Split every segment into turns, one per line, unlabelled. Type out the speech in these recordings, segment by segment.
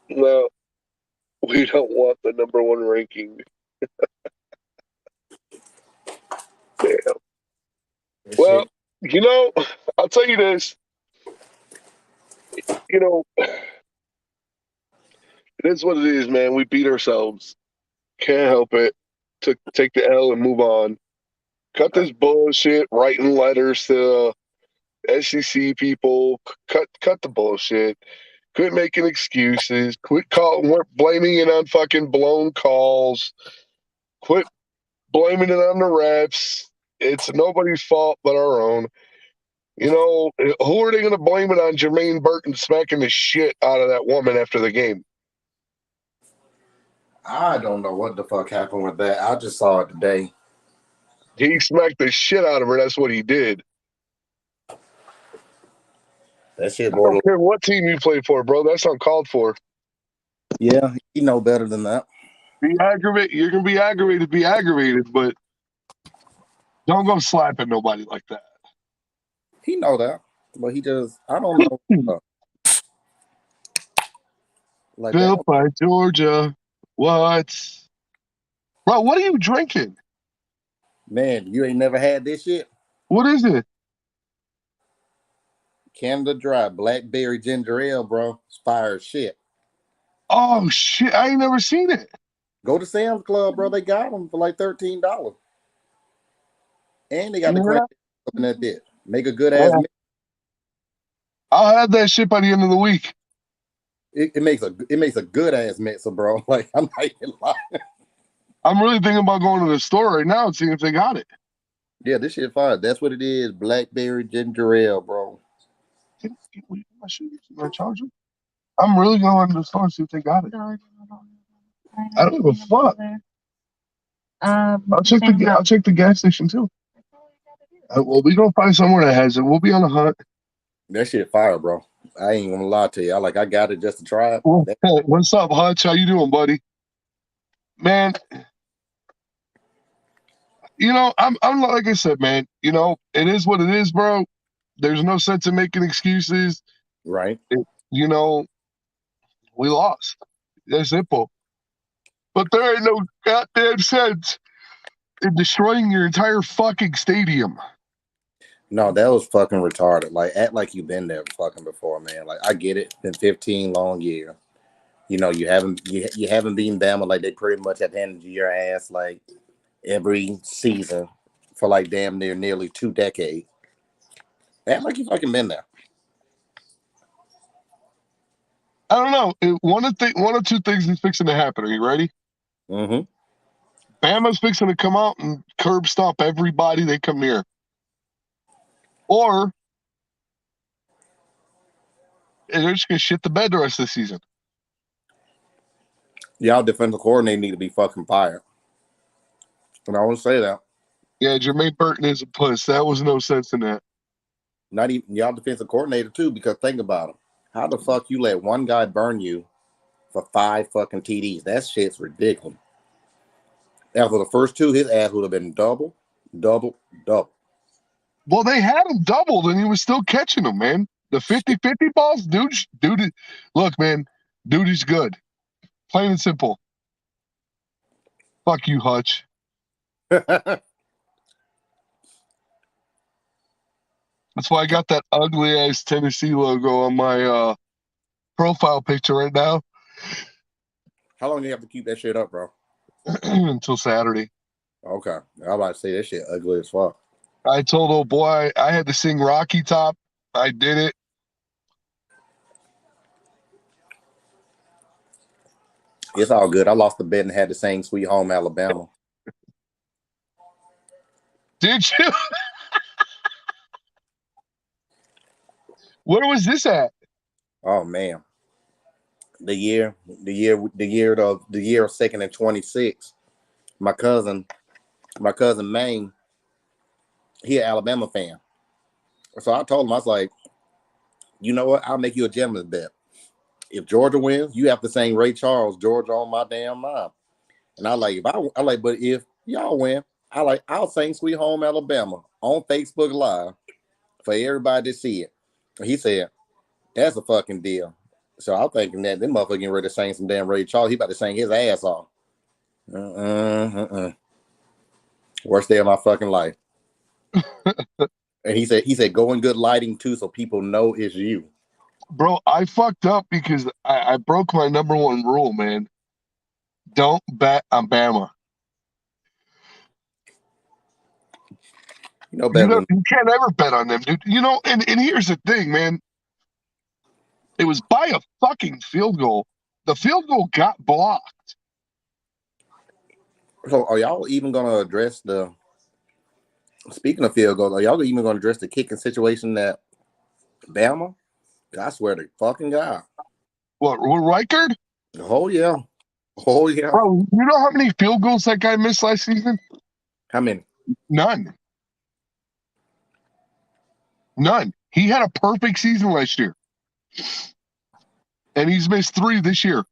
No, we don't want the number one ranking. Damn.
That
Well,
shit.
you know, I'll tell you this. You know, it is what it is, man. We beat ourselves. Can't help it. Take the L and move on. Cut this bullshit. Writing letters to SEC people. Cut the bullshit. Quit making excuses. We're blaming it on fucking blown calls. Quit blaming it on the refs. It's nobody's fault but our own. You know, who are they going to blame it on? Jermaine Burton smacking the shit out of that woman after the game.
I don't know what the fuck happened with that. I just saw it today.
He smacked the shit out of her. That's what he did.
That shit
I don't
borderline.
care what team you play for, bro. That's uncalled for.
Yeah, you know better than that.
Be aggravated. You're gonna be aggravated. Be aggravated, but don't go slapping nobody like that.
He know that, but he just I don't know. Like that.
Built by Georgia. What, bro? What are you drinking?
Man, you ain't never had this shit.
What is it?
Canada Dry Blackberry Ginger Ale, bro. It's fire as shit.
Oh shit! I ain't never seen it.
Go to Sam's Club, bro. They got them for like $13, and they got the cranberry
Yeah,
up in that bitch. Make a good ass
yeah.
mix.
I'll have that shit by the end of the week.
It makes a good ass mixer, bro. Like I'm not even lying.
I'm really thinking about going to the store right now and seeing if they got it.
Yeah, this shit fire. That's what it is. Blackberry Ginger Ale, bro.
My shoes, my charger. I'm really going to the store and see if they got it. I don't give a fuck. I'll check the gas station too. Well, we gonna find somewhere that has it. We'll be on the hunt.
That shit fire, bro. I ain't gonna lie to you. I got it just to try it.
Well, hey, what's up, Hutch? How you doing, buddy? Man, I'm like I said, man. It is what it is, bro. There's no sense in making excuses.
Right.
It, you know, we lost. That's simple. But there ain't no goddamn sense in destroying your entire fucking stadium.
No, that was fucking retarded. Like, act like you've been there fucking before, man. Like, I get it. Been 15 long years. You haven't beaten Bama like they pretty much have handed you your ass like every season for like damn near nearly 2 decades. Act like you fucking been there.
I don't know. One or two things is fixing to happen. Are you ready?
Mm-hmm.
Bama's fixing to come out and curb stomp everybody they come near. Or they're just gonna shit the bed the rest of the season.
Y'all defensive coordinator need to be fucking fired. And I won't say that.
Yeah, Jermaine Burton is a puss. That was no sense in that.
Not even y'all defensive coordinator too, because think about it. How the fuck you let one guy burn you for 5 fucking TDs? That shit's ridiculous. After the first two, his ass would have been double, double, double.
Well, they had him doubled and he was still catching them, man. The 50-50 balls, dude, look, man, dude is good. Plain and simple. Fuck you, Hutch. That's why I got that ugly ass Tennessee logo on my profile picture right now
How long do you have to keep that shit up, bro?
until Saturday.
Okay. I'm about to say that shit ugly as fuck.
I told old boy I had to sing Rocky Top. I did it.
It's all good. I lost the bet and had to sing Sweet Home Alabama.
Did you? Where was this at?
Oh man. The year of second and 26. My cousin Maine, he an Alabama fan. So I told him, I was like, you know what? I'll make you a gentleman's bet. If Georgia wins, you have to sing Ray Charles, Georgia on my damn mind. And but if y'all win, I'll sing Sweet Home Alabama on Facebook Live for everybody to see it. He said, that's a fucking deal. So I'm thinking that them motherfucker getting ready to sing some damn Ray Charles. He about to sing his ass off. Worst day of my fucking life. And he said, go in good lighting too, so people know it's you.
Bro, I fucked up because I broke my number one rule, man. Don't bet on Bama.
You know better than
You can't ever bet on them, dude. You know, and here's the thing, man. It was by a fucking field goal. The field goal got blocked.
So are y'all even gonna address the speaking of field goals, are y'all even gonna address the kicking situation that Bama? I swear to fucking God.
What, Reichard?
Oh yeah. Oh yeah.
Bro, you know how many field goals that guy missed last season?
How many?
None. He had a perfect season last year. And he's missed 3 this year.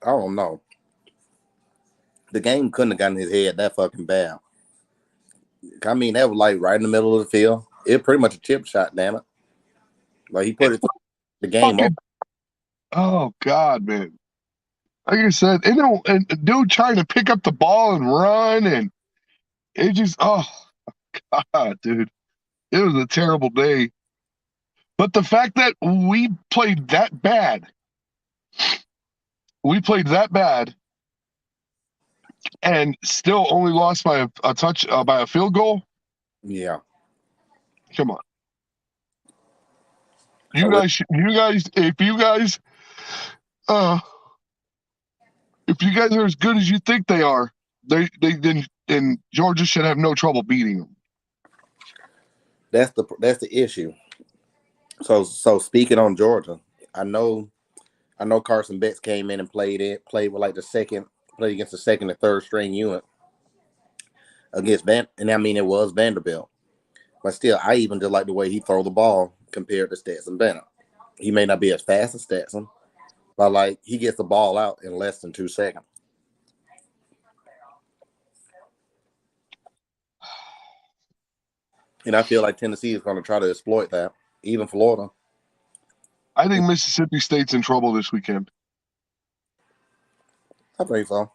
I don't know. The game couldn't have gotten his head that fucking bad. I mean, that was like right in the middle of the field. It pretty much a chip shot, damn it. Like he put it through the game over.
Oh God, man. Like I said, and dude trying to pick up the ball and run, and it just, oh God, dude. It was a terrible day. But the fact that we played that bad, and still only lost by a touch, by a field goal.
Yeah.
Come on. You guys, if you guys are as good as you think they are, they then Georgia should have no trouble beating them.
That's the issue. So speaking on Georgia, I know Carson Betts came in and played with like played against the second and third string unit against and I mean it was Vanderbilt. But still, I even just like the way he throw the ball compared to Stetson Bennett. He may not be as fast as Stetson, but like he gets the ball out in less than 2 seconds. And I feel like Tennessee is going to try to exploit that, even Florida.
I think Mississippi State's in trouble this weekend.
I think so.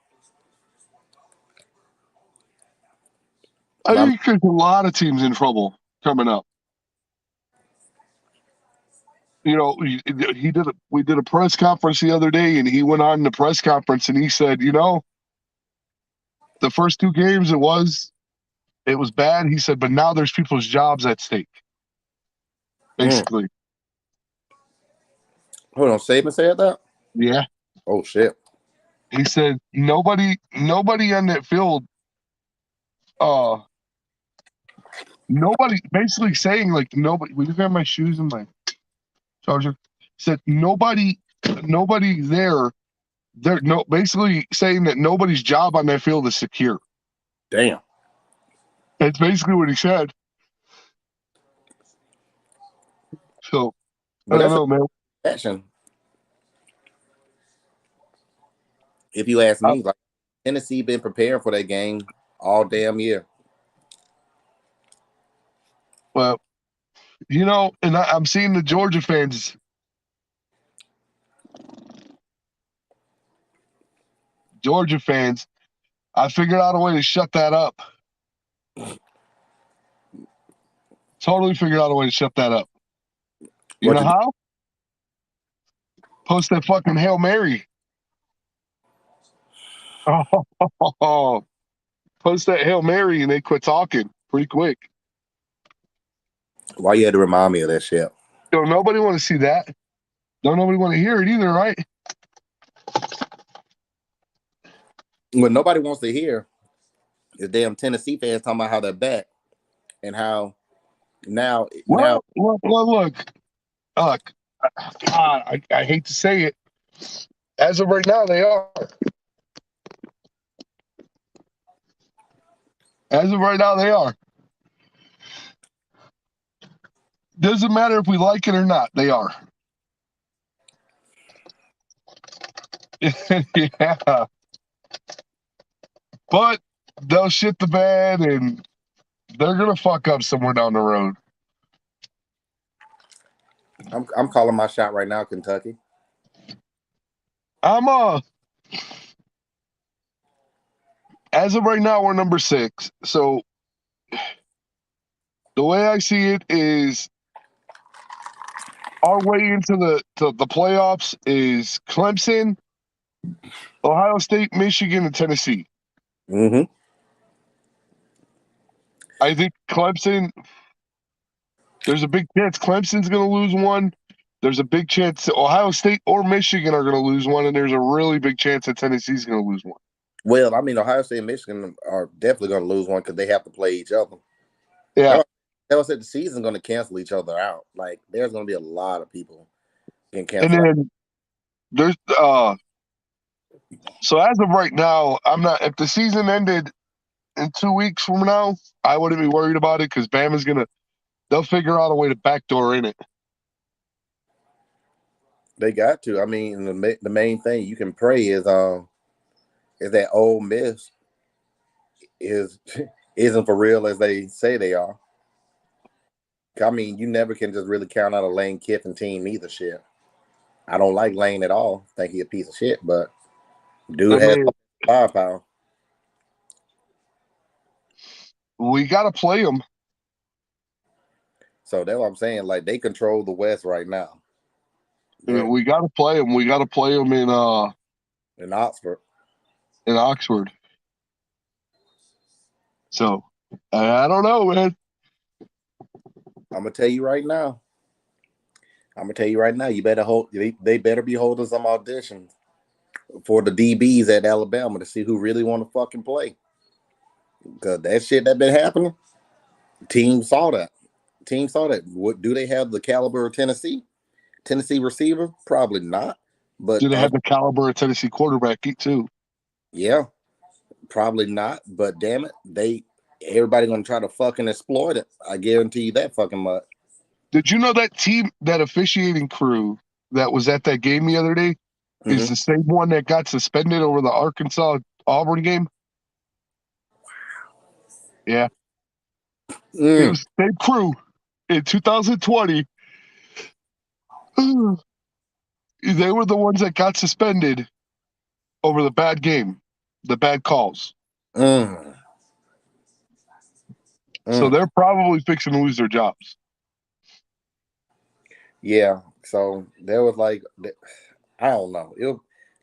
I think there's a lot of teams in trouble coming up. You know, we did a press conference the other day, and he went on the press conference and he said, you know, the first 2 games it was bad. He said, but now there's people's jobs at stake. Basically.
Hold on, Saban said that?
Yeah.
Oh shit.
He said nobody on that field, nobody, basically saying like nobody. We just have my shoes and my charger. Said nobody there. They're basically saying that nobody's job on that field is secure.
Damn.
That's basically what he said. So I don't know, man.
Action. If you ask me, like Tennessee been preparing for that game all damn year.
Well, you know, and I'm seeing the Georgia fans. I figured out a way to shut that up. Totally figured out a way to shut that up. You know how? Post that fucking Hail Mary. Oh, post that Hail Mary and they quit talking pretty quick.
Why you had to remind me of that shit?
Don't nobody want to see that. Don't nobody want to hear it either, right?
What nobody wants to hear is damn Tennessee fans talking about how they're back and how now.
Look. I hate to say it. As of right now, they are. Doesn't matter if we like it or not. They are. Yeah. But they'll shit the bed and they're going to fuck up somewhere down the road.
I'm calling my shot right now, Kentucky.
As of right now, we're number 6. So the way I see it is our way into the playoffs is Clemson, Ohio State, Michigan, and Tennessee.
Mm-hmm.
I think Clemson, there's a big chance Clemson's going to lose one. There's a big chance Ohio State or Michigan are going to lose one, and there's a really big chance that Tennessee's going to lose one.
Well, I mean, Ohio State and Michigan are definitely going to lose one because they have to play each other.
Yeah.
That was said the season's going to cancel each other out. Like, there's going to be a lot of people getting
And
canceled out.
then there's so as of right now, I'm not. If the season ended in 2 weeks from now, I wouldn't be worried about it because Bama's they'll figure out a way to backdoor in it.
They got to. I mean, the main thing you can pray is that Ole Miss isn't for real as they say they are. I mean, you never can just really count out a Lane Kiffin team either. Shit, I don't like Lane at all. Think he a piece of shit, but dude has firepower.
We got to play them.
So that's what I'm saying. Like, they control the West right now.
We got to play them. We got to play them in
Oxford.
In Oxford. So I don't know, man.
I'm gonna tell you right now. You better hold. They better be holding some auditions for the DBs at Alabama to see who really want to fucking play. Because that shit that been happening, teams saw that. What do they have the caliber of Tennessee? Tennessee receiver? Probably not. But
do they have the caliber of Tennessee quarterback too?
Yeah, probably not. But damn it, everybody gonna try to fucking exploit it. I guarantee you that fucking much.
Did you know that officiating crew that was at that game the other day is the same one that got suspended over the Arkansas Auburn game? Yeah. It was the same crew in 2020. They were the ones that got suspended over the bad game, the bad calls. So they're probably fixing to lose their jobs.
Yeah. So there was like, I don't know.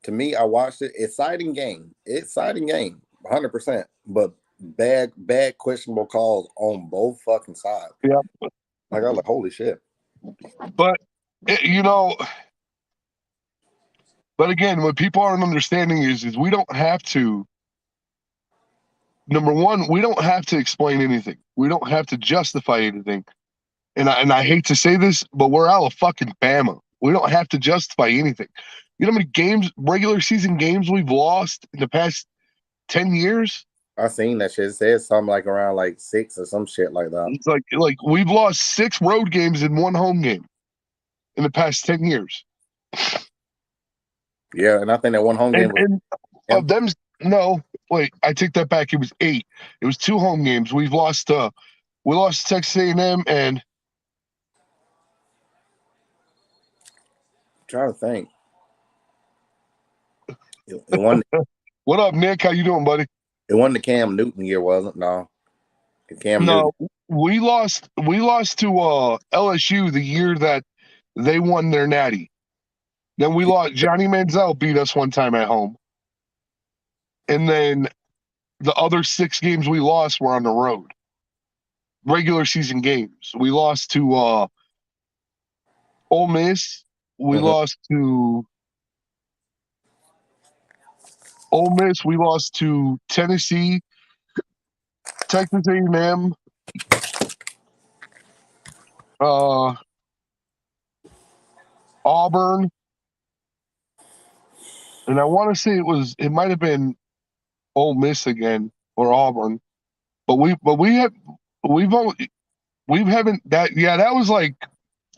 To me, I watched it. Exciting game, 100%. But bad, questionable calls on both fucking sides.
Yeah.
Like, I was like, holy shit.
But but again, what people aren't understanding is we don't have to. Number one, we don't have to explain anything. We don't have to justify anything. And I hate to say this, but we're out of fucking Bama. We don't have to justify anything. You know how many regular season games we've lost in the past 10 years?
I seen that shit. It says something like around like 6 or some shit like that.
It's like we've lost 6 road games and 1 home game in the past 10 years.
Yeah, and I think that 1 home game was
of them. No, wait, I take that back. It was 8. It was 2 home games. We lost Texas A&M and
I'm trying to think. It wasn't.
What up, Nick? How you doing, buddy?
It wasn't the Cam Newton year, wasn't it? No.
No, we lost to LSU the year that they won their natty. Then we lost. Johnny Manziel beat us one time at home. And then the other 6 games we lost were on the road. Regular season games. We lost to Ole Miss. We lost to Ole Miss. We lost to Tennessee, Texas A&M, Auburn, and I want to say it might have been Ole Miss again or Auburn, but we haven't that was like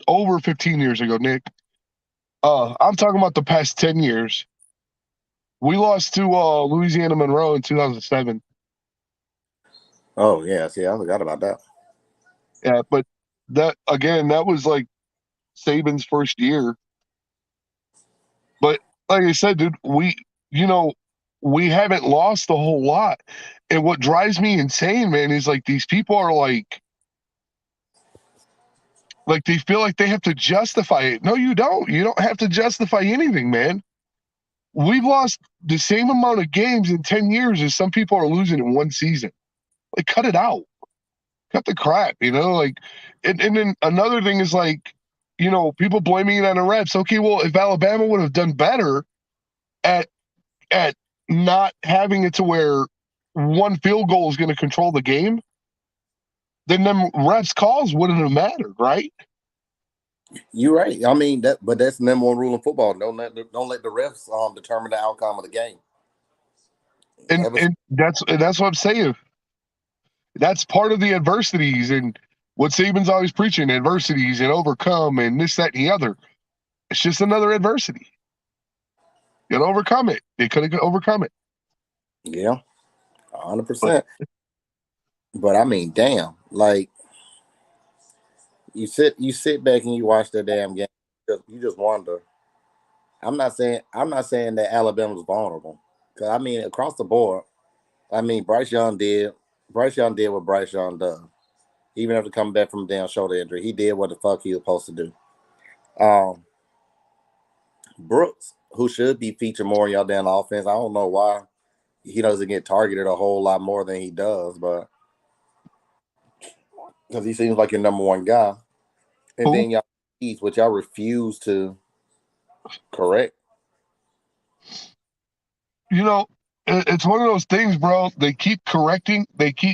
over 15 years ago, Nick. I'm talking about the past 10 years. We lost to Louisiana Monroe in 2007.
Oh yeah, see, I forgot about that.
Yeah, but that was like Saban's first year. But like I said, dude, you know, we haven't lost a whole lot. And what drives me insane, man, is like these people are like they feel like they have to justify it. No, you don't. You don't have to justify anything, man. We've lost the same amount of games in 10 years as some people are losing in one season. Like, cut it out. Cut the crap, like, and then another thing is like, people blaming it on the refs. Okay, well, if Alabama would have done better at at not having it to where one field goal is going to control the game, then them refs calls wouldn't have mattered, right?
You're right. I mean but that's the number one rule in football. Don't let the refs determine the outcome of the game.
And that's what I'm saying. That's part of the adversities and what Saban's always preaching: adversities and overcome and this, that, and the other. It's just another adversity. You gotta overcome it. They couldn't overcome it.
Yeah, 100%. But I mean, damn, like you sit back and you watch the damn game. You just wonder. I'm not saying that Alabama's vulnerable, because I mean across the board. I mean Bryce Young did what Bryce Young does. Even after coming back from a damn shoulder injury, he did what the fuck he was supposed to do. Brooks, who should be featured more in y'all damn offense, I don't know why he doesn't get targeted a whole lot more than he does, but because he seems like your number one guy. And then y'all, which y'all refuse to correct.
It's one of those things, bro. They keep correcting.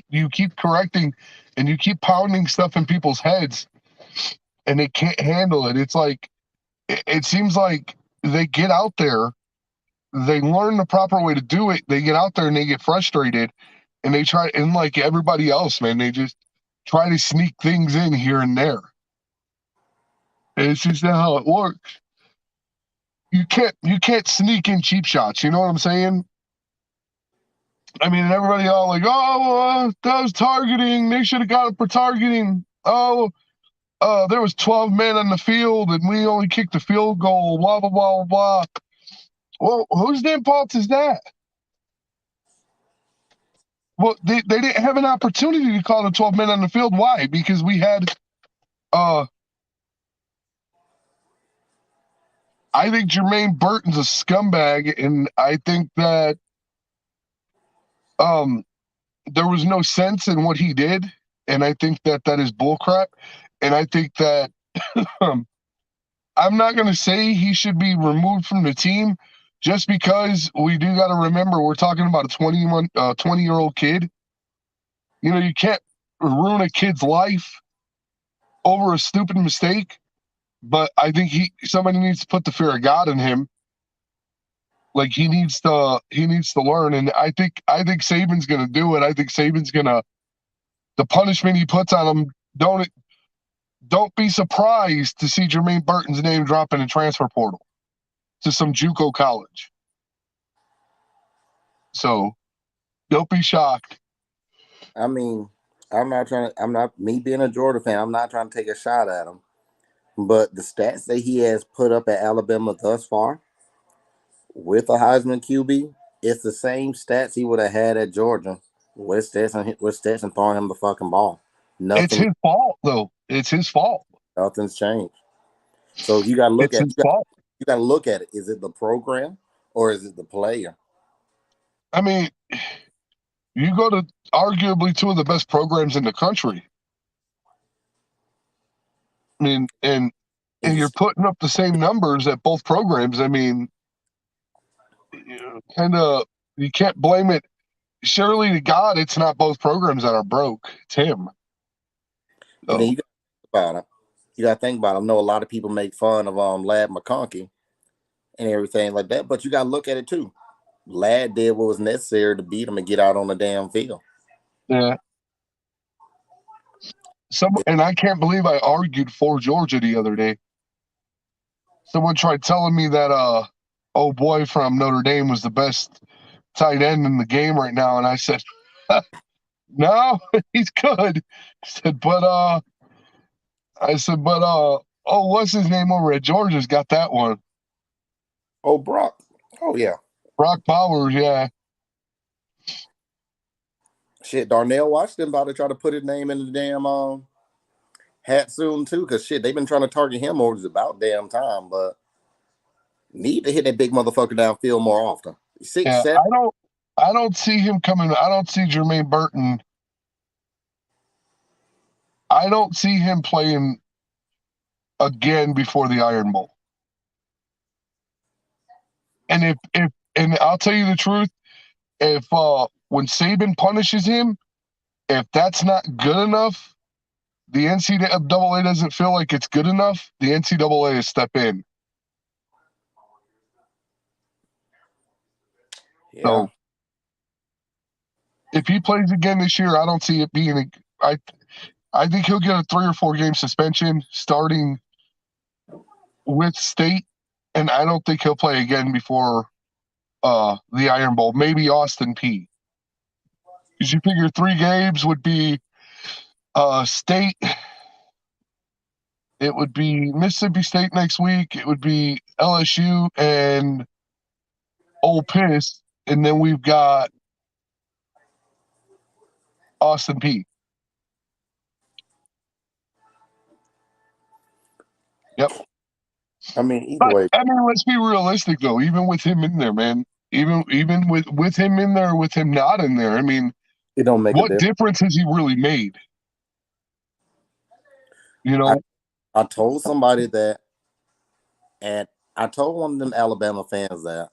You keep correcting, and you keep pounding stuff in people's heads, and they can't handle it. It's like it seems like they get out there, they learn the proper way to do it. They get out there and they get frustrated, and they try. And like everybody else, man, they just try to sneak things in here and there. And it's just not how it works. You can't sneak in cheap shots. You know what I'm saying? I mean, everybody all like, oh, that was targeting. They should have got it for targeting. Oh, there was 12 men on the field, and we only kicked the field goal. Blah blah blah blah. Well, whose damn fault is that? Well, they didn't have an opportunity to call the 12 men on the field. Why? Because we had, I think Jermaine Burton's a scumbag, and I think that there was no sense in what he did, and I think that is bullcrap, and I think that I'm not going to say he should be removed from the team, just because we do got to remember we're talking about a 20-year-old kid. You can't ruin a kid's life over a stupid mistake, but I think somebody needs to put the fear of God in him. Like he needs to learn, and I think Saban's gonna do it. I think Saban's gonna, the punishment he puts on him. Don't be surprised to see Jermaine Burton's name drop in a transfer portal to some JUCO college. So don't be shocked.
I mean, I'm not me being a Georgia fan. I'm not trying to take a shot at him, but the stats that he has put up at Alabama thus far, with a Heisman QB, it's the same stats he would have had at Georgia. With Stetson throwing him the fucking ball. Nothing.
It's his fault, though. It's his fault.
Nothing's changed. So you got to look at it. You got to look at it. Is it the program or is it the player?
I mean, you go to arguably two of the best programs in the country. I mean, and you're putting up the same numbers at both programs. I mean, you can't blame it. Surely to God, it's not both programs that are broke. It's him.
And then you got to think about it. You got to think about it. I know a lot of people make fun of Ladd McConkey and everything like that, but you got to look at it too. Ladd did what was necessary to beat him and get out on the damn field.
Yeah. And I can't believe I argued for Georgia the other day. Someone tried telling me that old boy from Notre Dame was the best tight end in the game right now, and I said, no, he's good. I said, but what's his name over at Georgia's got that one.
Oh, Brock. Oh yeah.
Brock Bowers, yeah.
Shit, Darnell Washington about to try to put his name in the damn hat soon too, because shit, they've been trying to target him over about damn time, but need to hit that big motherfucker downfield more often. 6,
Yeah,
7.
I don't see him coming. I don't see Jermaine Burton. I don't see him playing again before the Iron Bowl. And if I'll tell you the truth, if when Saban punishes him, if that's not good enough, the NCAA doesn't feel like it's good enough, the NCAA is step in.
Yeah.
So if he plays again this year, I don't see it being I think he'll get a 3 or 4 game suspension starting with State, and I don't think he'll play again before the Iron Bowl. Maybe Austin Peay. Because you figure 3 games would be State. It would be Mississippi State next week. It would be LSU and Ole Miss, and then we've got Austin Peay. Yep.
I mean, either
But
way,
I mean, let's be realistic though. Even with him in there, man. Even with him in there, with him not in there. I mean,
it don't make a
what
difference.
difference has he really made? You know,
I told somebody that, and I told one of them Alabama fans that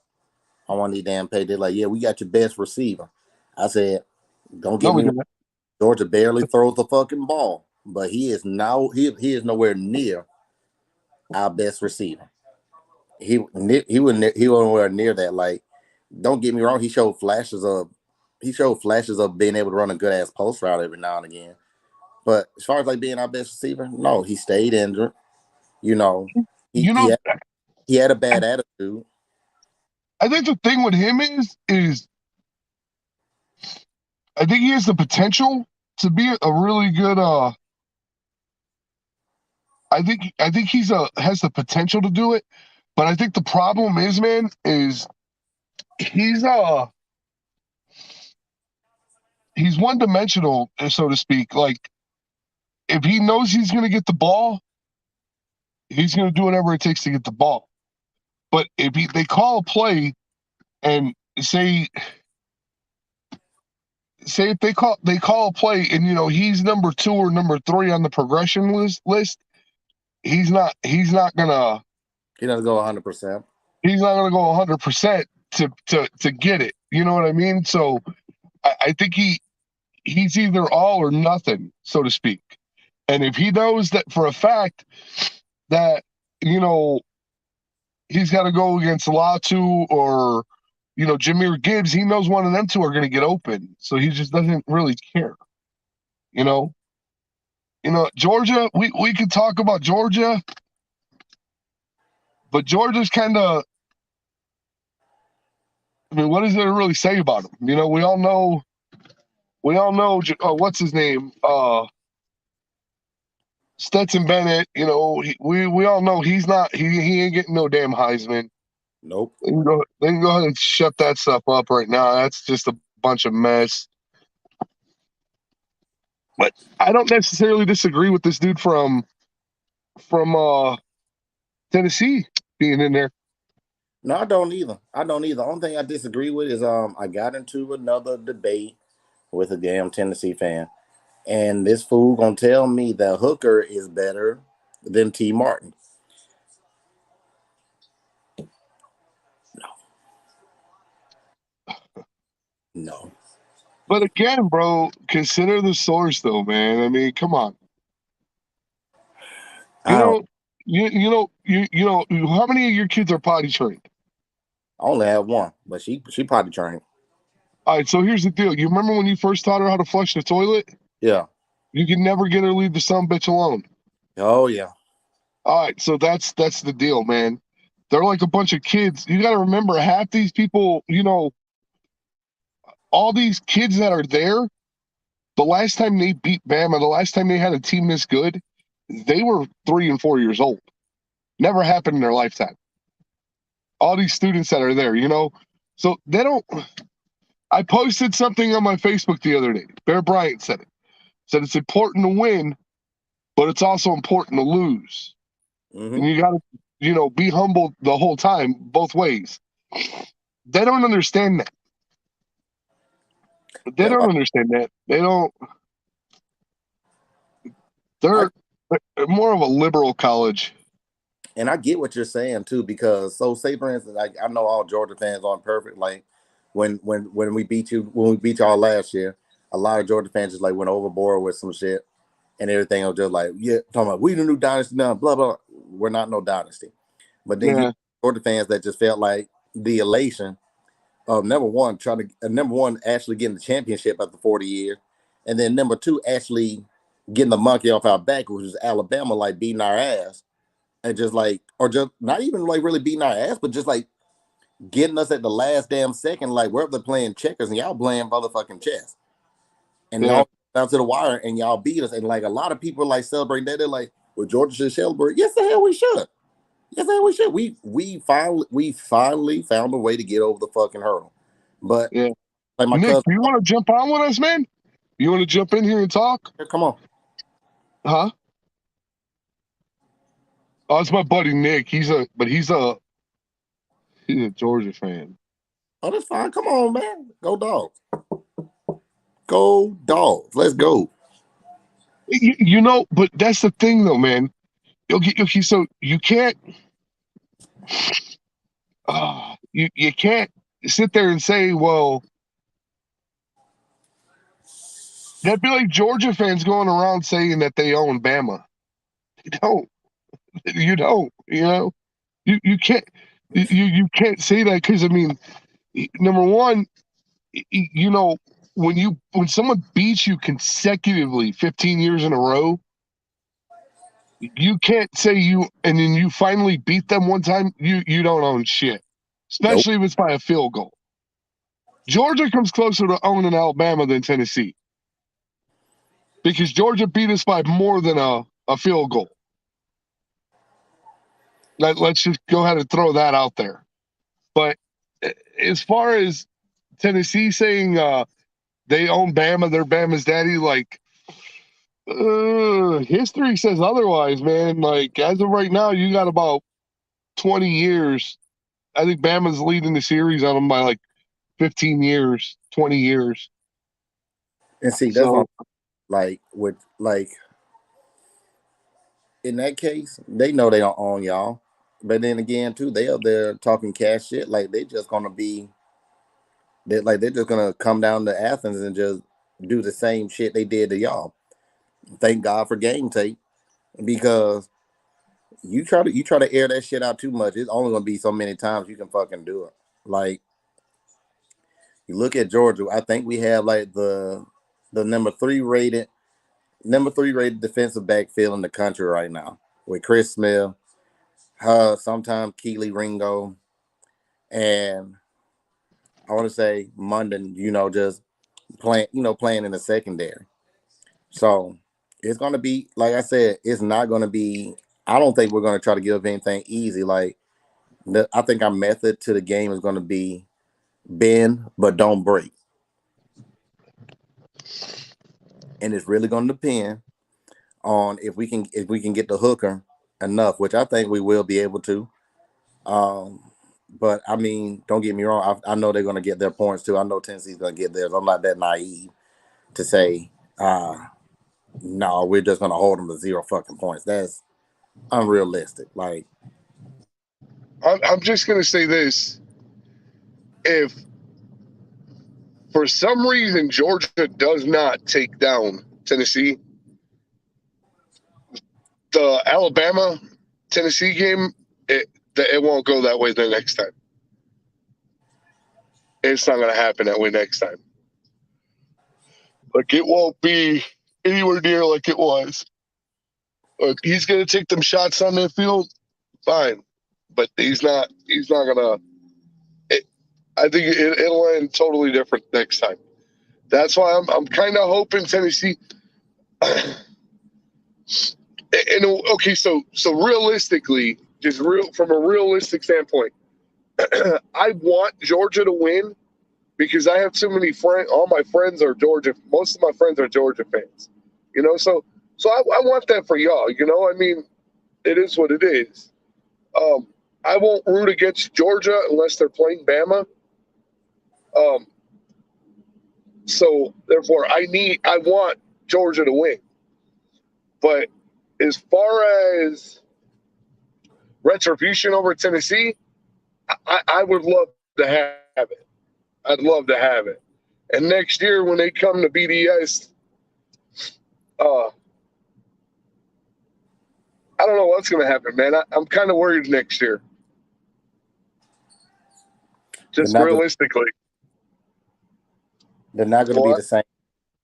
I want these damn pay. They're like, yeah, we got your best receiver. I said, don't get
no, we
me.
didn't.
Georgia barely throws the fucking ball, but he is now he is nowhere near our best receiver. He wasn't nowhere near that. Like, don't get me wrong, he showed flashes of being able to run a good ass post route every now and again. But as far as like being our best receiver, no, he stayed injured. You know,
You know,
he had a bad attitude.
I think the thing with him is I think he has the potential to be a really good. I think has the potential to do it, but I think the problem is, man, is he's he's one dimensional, so to speak. Like if he knows he's going to get the ball, he's going to do whatever it takes to get the ball. But if they call a play and say if they call a play and he's number 2 or number 3 on the progression list, he's not gonna
He doesn't go 100%.
he's not gonna go 100% to get it. You know what I mean? So I think he's either all or nothing, so to speak. And if he knows that for a fact that he's got to go against Latu or Jahmyr Gibbs, he knows one of them two are going to get open, so he just doesn't really care. Georgia. We could talk about Georgia, but Georgia's kind of. I mean, what is there to really say about him? We all know. We all know. What's his name? Stetson Bennett. We all know he's not. He ain't getting no damn Heisman.
Nope.
They can go ahead and shut that stuff up right now. That's just a bunch of mess. But I don't necessarily disagree with this dude from Tennessee being in there.
No, I don't either. The only thing I disagree with is I got into another debate with a damn Tennessee fan, and this fool gonna tell me that Hooker is better than T. Martin. No.
But again, bro, consider the source, though, man. I mean, come on. How many of your kids are potty trained?
I only have one, but she potty trained.
All right, so here's the deal. You remember when you first taught her how to flush the toilet?
Yeah.
You can never get her to leave the son bitch alone.
Oh yeah.
All right, so that's the deal, man. They're like a bunch of kids. You got to remember, half these people, all these kids that are there, the last time they beat Bama, the last time they had a team this good, they were 3 and 4 years old. Never happened in their lifetime. All these students that are there, so they don't. I posted something on my Facebook the other day. Bear Bryant said it. Said it's important to win, but it's also important to lose.
Mm-hmm.
And you got to, be humble the whole time, both ways. They don't understand that. They don't understand that. They don't. They're more of a liberal college.
And I get what you're saying too, because say for instance, I know all Georgia fans aren't perfect. Like when we beat y'all last year, a lot of Georgia fans just like went overboard with some shit and everything was just like, yeah, talking about we the new dynasty now, blah blah. We're not no dynasty. But then you Georgia fans that just felt like the elation of number one actually getting the championship after 40 years, and then number two actually getting the monkey off our back, which is Alabama, like beating our ass. And just like, or just not even like really beating our ass, but just like getting us at the last damn second, like we're up there playing checkers and y'all playing motherfucking chess. And y'all down to the wire and y'all beat us. And like a lot of people like celebrating that. They're like, well, Georgia should celebrate. Yes, the hell we should. Yes, the hell we should. We finally found a way to get over the fucking hurdle. But
like my Nick, cousin, you want to jump on with us, man? You want to jump in here and talk?
Come on.
Huh? Oh, it's my buddy Nick. He's a Georgia fan.
Oh, that's fine. Come on, man. Go Dogs. Go Dogs. Let's go.
But that's the thing, though, man. Okay, so you can't. You can't sit there and say, well, that'd be like Georgia fans going around saying that they own Bama. You don't. You don't. You can't. You can't say that because I mean, number one, when someone beats you consecutively 15 years in a row, you can't say and then you finally beat them one time, you don't own shit. Especially if it's by a field goal. Georgia comes closer to owning Alabama than Tennessee. Because Georgia beat us by more than a field goal. Let's just go ahead and throw that out there. But as far as Tennessee saying they own Bama, they're Bama's daddy, like history says otherwise, man. Like as of right now, you got about 20 years. I think Bama's leading the series on them by like 15 years, 20 years.
And see, that's like in that case, they know they don't own y'all. But then again, too, they up there talking cash shit. Like they're just gonna come down to Athens and just do the same shit they did to y'all. Thank God for game tape, because you try to air that shit out too much, it's only gonna be so many times you can fucking do it. Like you look at Georgia, I think we have like the number three rated defensive backfield in the country right now with Chris Smith, sometimes Keely Ringo, and I want to say Munden, just playing in the secondary. So it's going to be, like I said, it's not going to be, I don't think we're going to try to give anything easy. Like, I think our method to the game is going to be bend, but don't break. And it's really going to depend on if we can get the hooker enough, which I think we will be able to. But I mean, don't get me wrong. I know they're going to get their points too. I know Tennessee's going to get theirs. I'm not that naive to say, no, we're just going to hold them to 0 fucking points. That's unrealistic. Like,
I'm just going to say this. If for some reason Georgia does not take down Tennessee, the Alabama-Tennessee game, it won't go that way the next time. It's not going to happen that way next time. Like, it won't be anywhere near like it was. Look, he's going to take them shots on that field, fine. But he's not going to. I think it'll end totally different next time. That's why I'm kind of hoping Tennessee. And okay, so realistically, just real from a realistic standpoint, I want Georgia to win because I have too many friends. All my friends are Georgia. Most of my friends are Georgia fans. So I want that for y'all. I mean, it is what it is. I won't root against Georgia unless they're playing Bama. Um, so therefore, I want Georgia to win. But as far as retribution over Tennessee, I would love to have it. I'd love to have it. And next year when they come to BDS, I don't know what's going to happen, man. I'm kind of worried next year. Just realistically.
They're not going to be the same.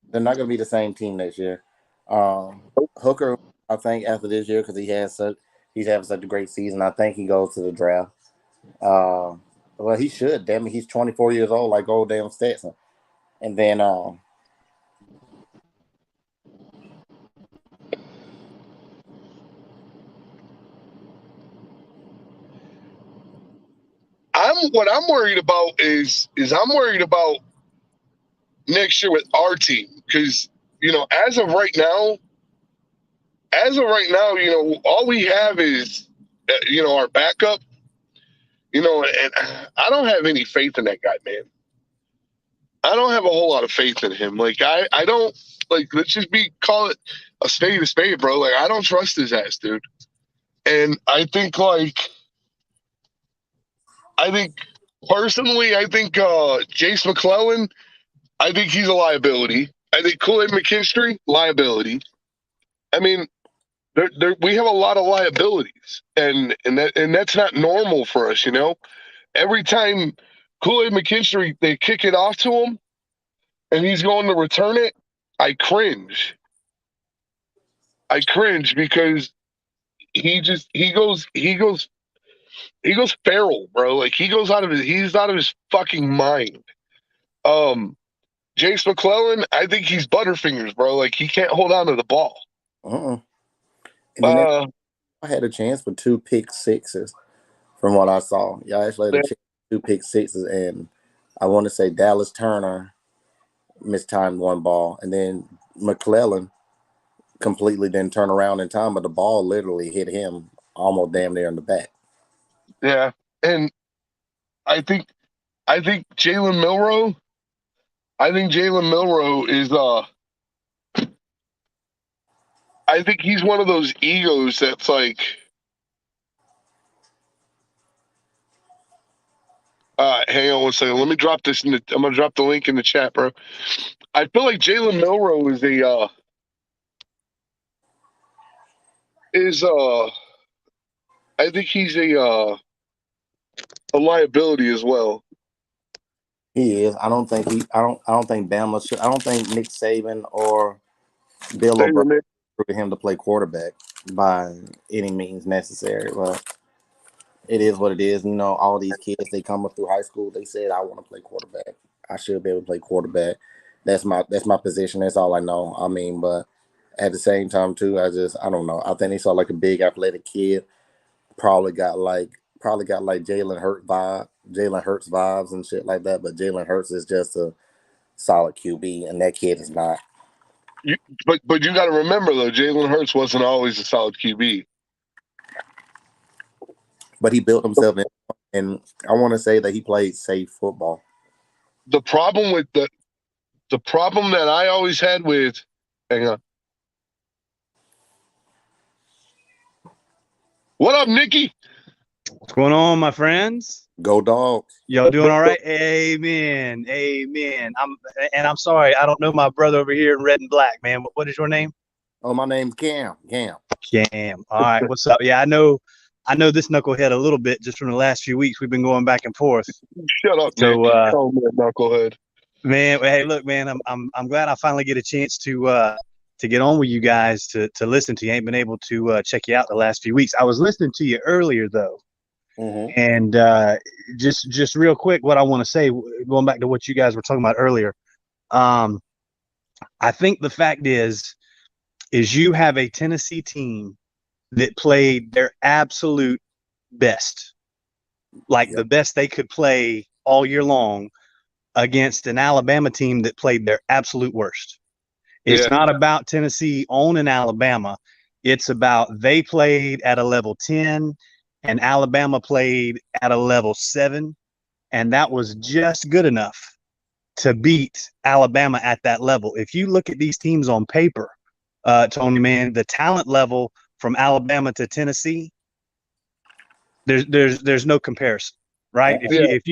They're not going to be the same team next year. Hooker, I think after this year, because he's having such a great season, I think he goes to the draft. Well, he should. Damn it, he's 24 years old, like old damn Stetson. And then
what I'm worried about is I'm worried about next year with our team because as of right now, all we have is our backup. And I don't have any faith in that guy, man. I don't have a whole lot of faith in him. Like I don't let's just call it a spade, bro. Like I don't trust his ass, dude. And I think personally, Jace McClellan, I think he's a liability. I think Kool-Aid McKinstry, liability. I mean, we have a lot of liabilities, and that's not normal for us, Every time Kool-Aid McKinstry, they kick it off to him, and he's going to return it, I cringe. Because he goes feral, bro. Like he's out of his fucking mind. Jace McClellan, I think he's Butterfingers, bro. Like he can't hold on to the ball.
I had a chance for 2 pick sixes from what I saw. Y'all actually had a chance for 2 pick sixes, and I want to say Dallas Turner mistimed one ball, and then McClellan completely didn't turn around in time, but the ball literally hit him almost damn near in the back.
Yeah, and I think Jalen Milroe. I think Jalen Milroe is I think he's one of those egos that's like hang on one second. Let me drop this I'm gonna drop the link in the chat, bro. I feel like Jalen Milroe I think he's a liability as well.
He is. I don't think Bama should. I don't think Nick Saban or Bill O'Brien for him to play quarterback by any means necessary. But it is what it is. All these kids, they come up through high school. They said, I want to play quarterback. I should be able to play quarterback. That's my position. That's all I know. I mean, but at the same time too, I don't know. I think they saw like a big athletic kid. Probably got like Jalen Hurts vibes and shit like that. But Jalen Hurts is just a solid QB, and that kid is not.
But you got to remember though, Jalen Hurts wasn't always a solid QB.
But he built himself in, and I want to say that he played safe football.
The problem that I always had with, hang on. What up, Nikki?
What's going on, my friends?
Go Dogs.
Y'all doing all right? Amen. I'm sorry, I don't know my brother over here in red and black, man. What is your name?
Oh, my name's Cam.
Cam. All right. What's up? Yeah, I know this knucklehead a little bit just from the last few weeks. We've been going back and forth.
Shut up,
so
knucklehead.
Man, hey, look, man, I'm glad I finally get a chance to get on with you guys to listen to you. I ain't been able to check you out the last few weeks. I was listening to you earlier though.
Mm-hmm.
And just real quick, what I want to say, going back to what you guys were talking about earlier, I think the fact is you have a Tennessee team that played their absolute best, like the best they could play all year long against an Alabama team that played their absolute worst. It's not about Tennessee owning Alabama. It's about they played at a level 10 and Alabama played at a level 7. And that was just good enough to beat Alabama at that level. If you look at these teams on paper, Tony, man, the talent level from Alabama to Tennessee, there's no comparison, right? If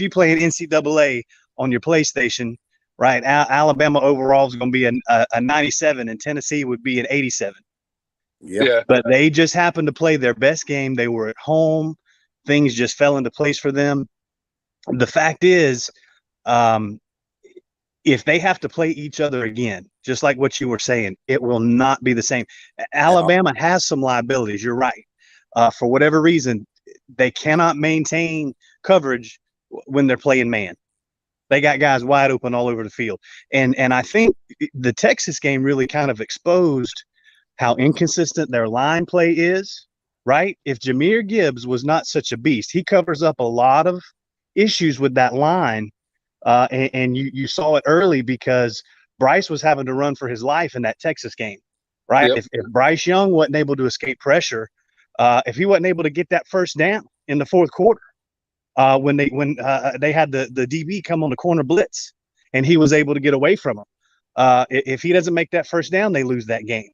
you play an NCAA on your PlayStation, right, Alabama overall is going to be a 97, and Tennessee would be an 87.
Yeah.
But they just happened to play their best game. They were at home. Things just fell into place for them. The fact is, if they have to play each other again, just like what you were saying, it will not be the same. Alabama has some liabilities. You're right. For whatever reason, they cannot maintain coverage when they're playing man. They got guys wide open all over the field. And I think the Texas game really kind of exposed how inconsistent their line play is, right? If Jahmyr Gibbs was not such a beast, he covers up a lot of issues with that line. And you saw it early because Bryce was having to run for his life in that Texas game, right?
Yep.
If Bryce Young wasn't able to escape pressure, if he wasn't able to get that first down in the fourth quarter, when they had the DB come on the corner blitz and he was able to get away from him, if he doesn't make that first down, they lose that game.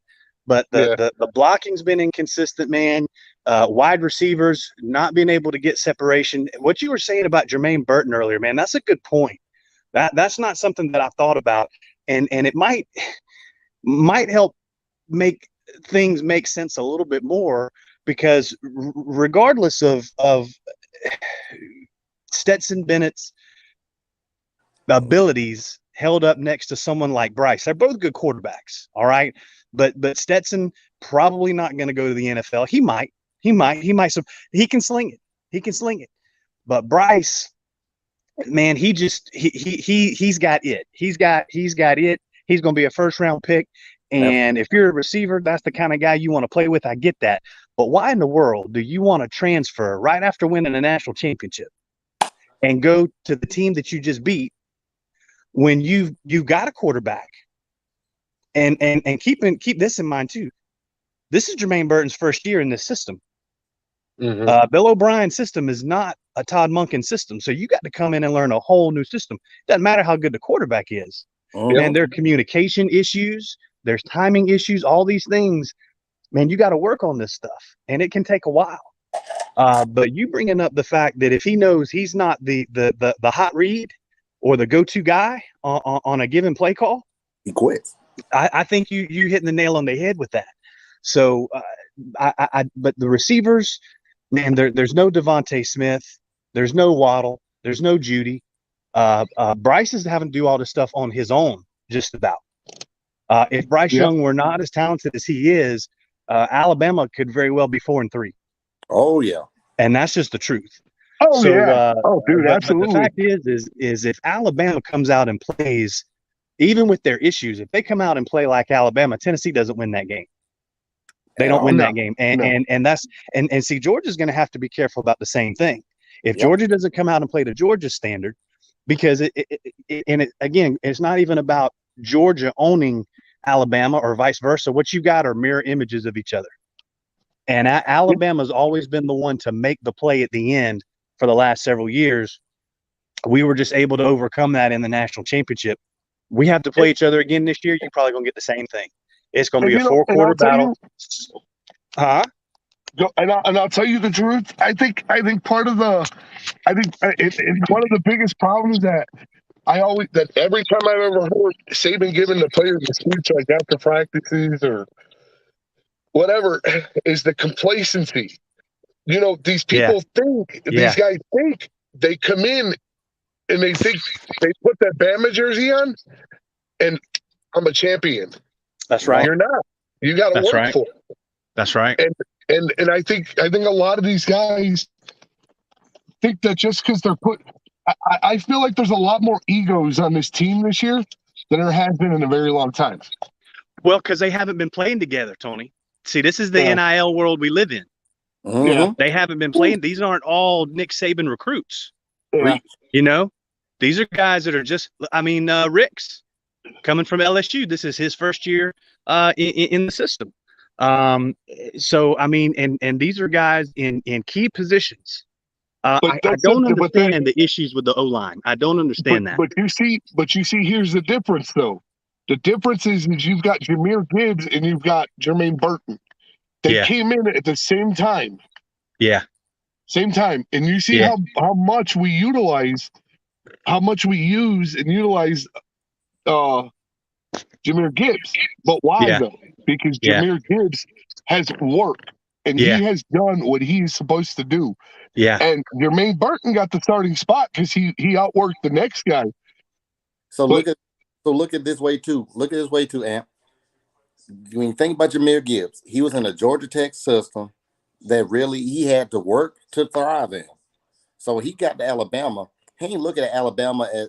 But the blocking's been inconsistent, man. Wide receivers not being able to get separation. What you were saying about Jermaine Burton earlier, man, that's a good point. That's not something that I thought about, and it might help make things make sense a little bit more, because regardless of Stetson Bennett's abilities held up next to someone like Bryce, they're both good quarterbacks, all right. But Stetson probably not going to go to the NFL. He might. He can sling it. He can sling it. But Bryce, man, he's got it. He's got it. He's going to be a first round pick. And if you're a receiver, that's the kind of guy you want to play with. I get that. But why in the world do you want to transfer right after winning a national championship and go to the team that you just beat when you've got a quarterback? And keep this in mind too. This is Jermaine Burton's first year in this system.
Mm-hmm.
Bill O'Brien's system is not a Todd Monken system, so you got to come in and learn a whole new system. Doesn't matter how good the quarterback is. And there are communication issues, there's timing issues, all these things. Man, you got to work on this stuff, and it can take a while. But you bringing up the fact that if he knows he's not the hot read or the go-to guy on a given play call,
he quits.
I think you hitting the nail on the head with that. So, but the receivers, man, there's no Devontae Smith, there's no Waddle, there's no Judy. Bryce is having to do all this stuff on his own, just about. If Bryce Young were not as talented as he is, Alabama could very well be 4-3.
Oh yeah,
and that's just the truth.
Oh yeah. Dude, absolutely.
But the fact is if Alabama comes out and plays, even with their issues, if they come out and play like Alabama, Tennessee doesn't win that game. They don't win that game. And see, Georgia's going to have to be careful about the same thing. If Georgia doesn't come out and play to Georgia standard, because again, it's not even about Georgia owning Alabama or vice versa. What you got are mirror images of each other. And Alabama's always been the one to make the play at the end for the last several years. We were just able to overcome that in the national championship. We have to play each other again this year. You're probably going to get the same thing. It's going to be a 4-quarter battle.
And I'll tell you the truth. I think part of it's one of the biggest problems that every time I've ever heard Saban giving the players a speech like after practices or whatever is the complacency. You know, these people these guys think they come in and they think they put that Bama jersey on and I'm a champion.
That's right.
You're not. You got to work for it.
That's right.
And I think a lot of these guys think that just because they're I feel like there's a lot more egos on this team this year than there has been in a very long time.
Well, because they haven't been playing together, Tony. See, this is the NIL world we live in.
Mhm.
They haven't been playing. These aren't all Nick Saban recruits.
Yeah.
You know, these are guys that are just. I mean, Rick's coming from LSU. This is his first year in the system. So I mean, and these are guys in key positions.
But
I
that's
don't
it. But that,
understand the issues with the O line. I don't understand that.
but you see, here's the difference though. The difference is you've got Jahmyr Gibbs and you've got Jermaine Burton. They
Yeah.
came in at the same time.
Yeah.
Same time. And you see
Yeah.
how much we use and utilize Jahmyr Gibbs. But why
Yeah.
though? Because
Yeah.
Jahmyr Gibbs has worked and
Yeah.
he has done what he's supposed to do.
Yeah.
And Jermaine Burton got the starting spot because he outworked the next guy.
So
But-
look at this way too. Look at this way too, Amp. When you think about Jahmyr Gibbs, he was in a Georgia Tech system that really he had to work to thrive in. So he got to Alabama. He ain't looking at Alabama as,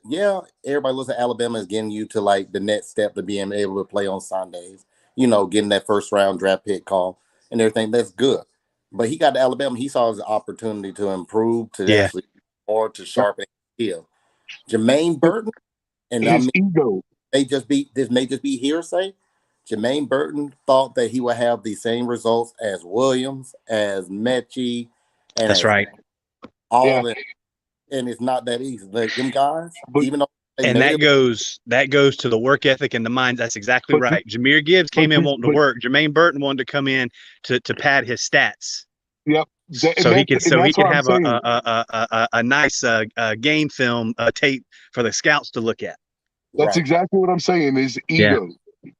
everybody looks at Alabama as getting you to like the next step to being able to play on Sundays, getting that first round draft pick call and everything. That's good. But he got to Alabama. He saw his opportunity to improve, to actually more to sharpen his skill. Jermaine Burton, and
his ego.
This may just be hearsay. Jermaine Burton thought that he would have the same results as Williams, as Mechie, and
That's right.
All that. And it's not that easy. Like them guys, even though
that goes to the work ethic and the mind. That's exactly right. Jahmyr Gibbs came in wanting to work. Jermaine Burton wanted to come in to pad his stats.
Yep.
So he could have a nice game film tape for the scouts to look at.
That's exactly what I'm saying. His ego.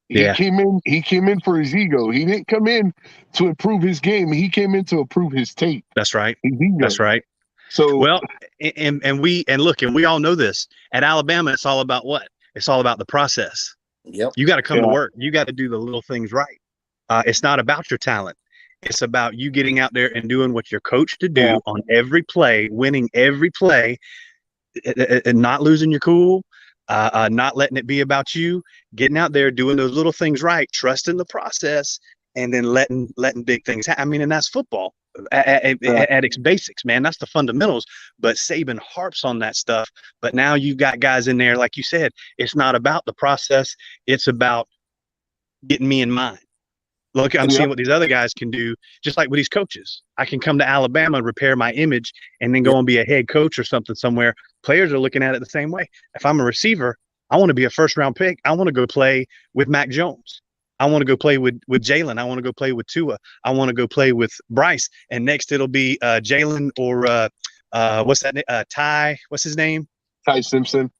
Yeah.
He came in for his ego. He didn't come in to improve his game. He came in to improve his tape.
That's right.
His ego.
That's right.
So
and we all know this. At Alabama, it's all about what? It's all about the process.
Yep.
You got to come to work. You got to do the little things right. It's not about your talent. It's about you getting out there and doing what you're coached to do on every play, winning every play, and not losing your cool, not letting it be about you, getting out there, doing those little things right, trusting the process, and then letting big things happen. I mean, and that's football at its basics, man. That's the fundamentals. But Saban harps on that stuff. But now you've got guys in there, like you said, it's not about the process. It's about getting me in mind. Look, I'm seeing what these other guys can do, just like with these coaches. I can come to Alabama and repair my image and then go and be a head coach or something somewhere. Players are looking at it the same way. If I'm a receiver, I want to be a first-round pick. I want to go play with Mac Jones. I want to go play with Jalen. I want to go play with Tua. I want to go play with Bryce. And next it'll be Jalen or what's that? Ty, what's his name?
Ty Simpson.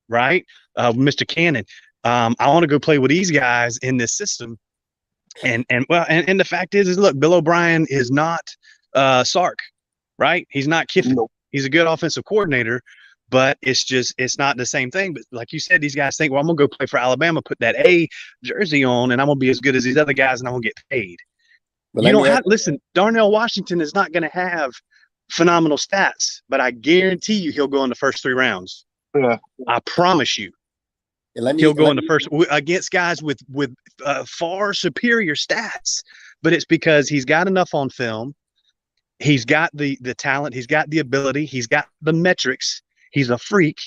Right? Mr. Cannon. I want to go play with these guys in this system. And the fact is look, Bill O'Brien is not Sark, right? He's not Kiffin.
Nope.
He's a good offensive coordinator, but it's not the same thing. But like you said, these guys think, well, I'm gonna go play for Alabama, put that A jersey on, and I'm gonna be as good as these other guys, and I'm gonna get paid. But you don't have listen. Darnell Washington is not gonna have phenomenal stats, but I guarantee you he'll go in the first 3 rounds.
Yeah,
I promise you. He'll go in the first against guys with far superior stats, but it's because he's got enough on film. He's got the talent. He's got the ability. He's got the metrics. He's a freak.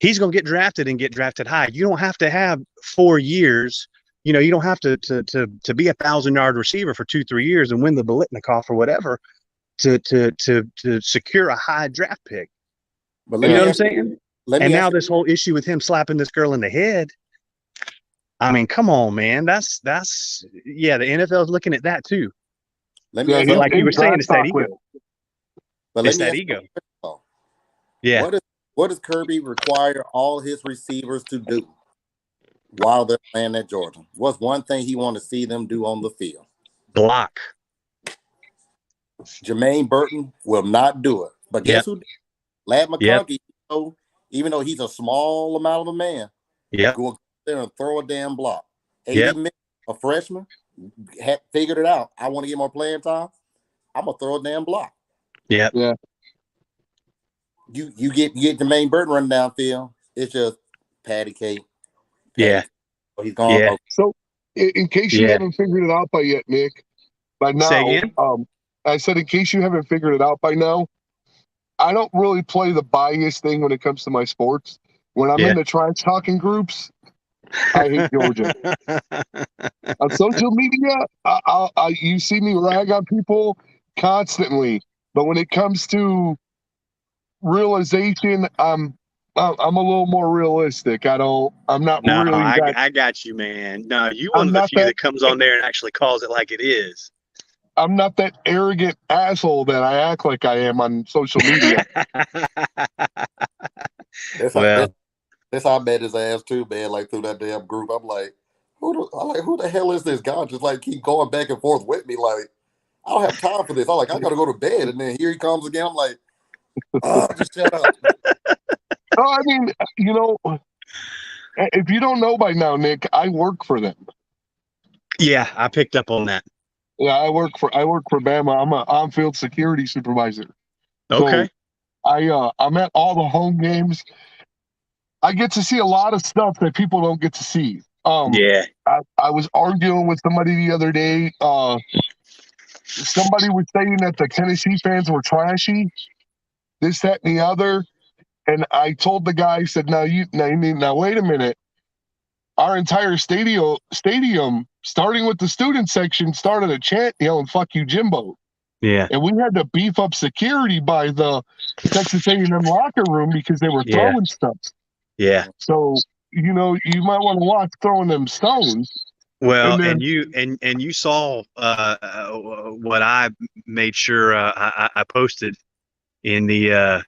He's going to get drafted and get drafted high. You don't have to have 4 years. You don't have to be 1,000-yard receiver for 2-3 years and win the Biletnikoff or whatever to secure a high draft pick.
But
you know what I'm saying? And now this whole issue with him slapping this girl in the head. I mean, come on, man. That's the NFL's looking at that too.
Let me
like you were saying, it's that ego.
It's
that ego. Yeah.
What does Kirby require all his receivers to do while they're playing at Georgia? What's one thing he want to see them do on the field?
Block.
Jermaine Burton will not do it. But guess who? Ladd McConkey, even though he's a small amount of a man, go up there and throw a damn block. 80 minutes, a freshman, had figured it out. I want to get more playing time. I'm gonna throw a damn block.
Yeah.
You get Jermaine Burton running downfield. It's just patty cake.
Yeah.
He's gone.
So, in case you haven't figured it out by yet, Nick, by
Say
now,
again?
I said, in case you haven't figured it out by now, I don't really play the bias thing when it comes to my sports. When I'm
Yeah.
in the trash talking groups, I hate Georgia. On social media, you see me rag on people constantly, but when it comes to realization, I'm a little more realistic. I'm not
No,
really that.
I got you, man. No, you one
I'm
of the
not
few
that.
that comes on there and actually calls it like it is.
I'm not that arrogant asshole that I act like I am on social media.
That's how,
Well,
that's how I met his ass too, man. Like through that damn group, who the hell is this guy? Just like keep going back and forth with me. Like I don't have time for this. I'm like, I gotta go to bed, and then here he comes again. I'm like, oh, just shut up.
No, I mean, if you don't know by now, Nick, I work for them.
yeah, I picked up on that.
Yeah, I work for Bama. I'm a on-field security supervisor.
Okay.
So I'm at all the home games. I get to see a lot of stuff that people don't get to see.
Yeah.
I was arguing with somebody the other day. Somebody was saying that the Tennessee fans were trashy, this, that, and the other. And I told the guy, I said, now wait a minute. Our entire stadium, starting with the student section, started a chant yelling, "Fuck you, Jimbo."
Yeah.
And we had to beef up security by the Texas A&M locker room because they were
Yeah.
throwing stuff.
Yeah.
So, you might want to watch throwing them stones.
Well,
And
and you saw what I made sure I posted in the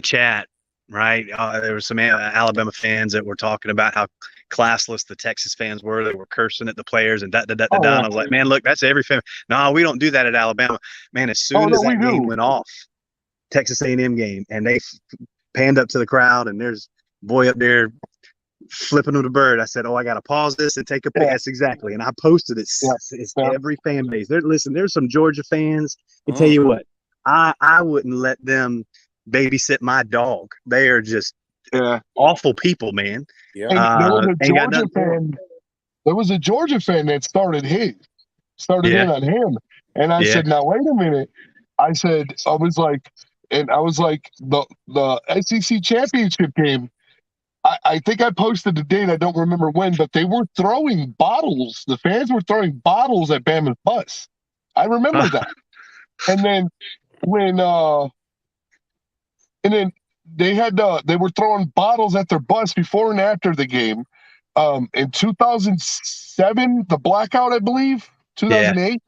chat, right? There were some Alabama fans that were talking about how classless the Texas fans were. They were cursing at the players and da. And I was like, man, look, that's every fan. No, we don't do that at Alabama, man. As soon as that game went off, Texas A&M game, and they panned up to the crowd, and there's a boy up there flipping with a bird. I said, oh, I got to pause this and take a pic. Yes, exactly. And I posted it. It's every fan base. Listen, there's some Georgia fans. I tell you what, I wouldn't let them babysit my dog. They are just awful people, man.
Yeah.
There was a Georgia fan that started in on him. And I said, now wait a minute. I was like, the SEC championship game, I think I posted the date. I don't remember when, but they were throwing bottles. The fans were throwing bottles at Bama's bus. I remember that. And then they were throwing bottles at their bus before and after the game. In 2007, the blackout, I believe, 2008,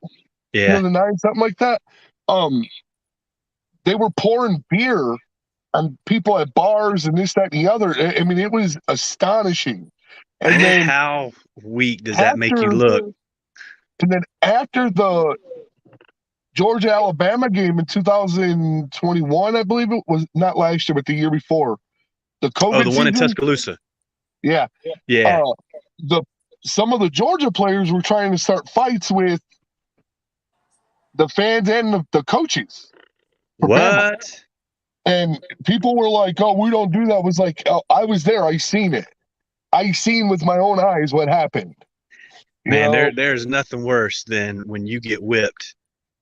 2009, something like that. They were pouring beer on people at bars and this, that, and the other. I mean, it was astonishing.
And then how weak does that make you look?
And then after the Georgia-Alabama game in 2021, I believe it was, not last year, but the year before, the COVID
the one in Tuscaloosa.
Yeah. Some of the Georgia players were trying to start fights with the fans and the coaches.
What?
Bama. And people were like, oh, we don't do that. It was like, oh, I was there. I seen it. I seen with my own eyes what happened.
Man, there's nothing worse than when you get whipped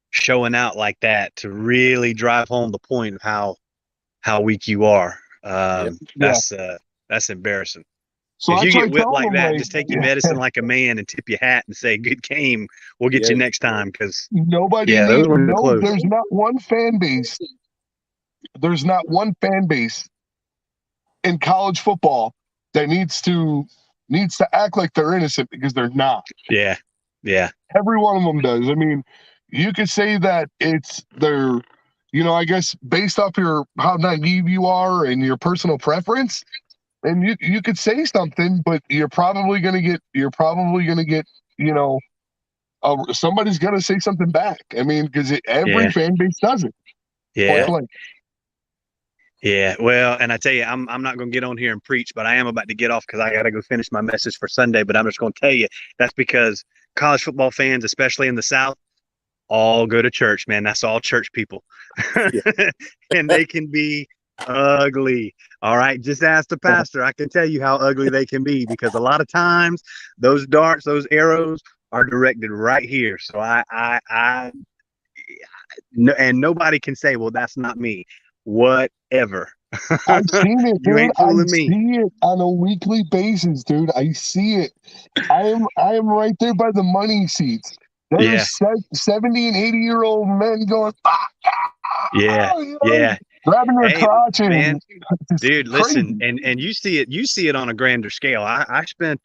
showing out like that to really drive home the point of how weak you are. That's embarrassing. So if you get whipped like that, just take your medicine like a man and tip your hat and say, good game. We'll get you next time. Because
there's not one fan base. There's not one fan base in college football that needs to act like they're innocent, because they're not.
Yeah.
Every one of them does. I mean, you could say that I guess based off how naive you are and your personal preference, and you could say something, but you're probably gonna get somebody's gonna say something back. I mean, because every fan base does it.
Yeah. Yeah, well, and I tell you, I'm not going to get on here and preach, but I am about to get off because I got to go finish my message for Sunday. But I'm just going to tell you, that's because college football fans, especially in the South, all go to church, man. That's all church people. And they can be ugly. All right, just ask the pastor. I can tell you how ugly they can be, because a lot of times those darts, those arrows are directed right here. So no, and nobody can say, well, that's not me. Whatever.
I've seen it,
You
dude.
ain't
I
fooling me.
see it on a weekly basis, dude. I see it. I am right there by the money seats. There's 70 and 80-year-old men going,
Yeah, yeah.
grabbing their
Hey,
crotch
man,
It's
dude, listen,
crazy.
and you see it on a grander scale. I spent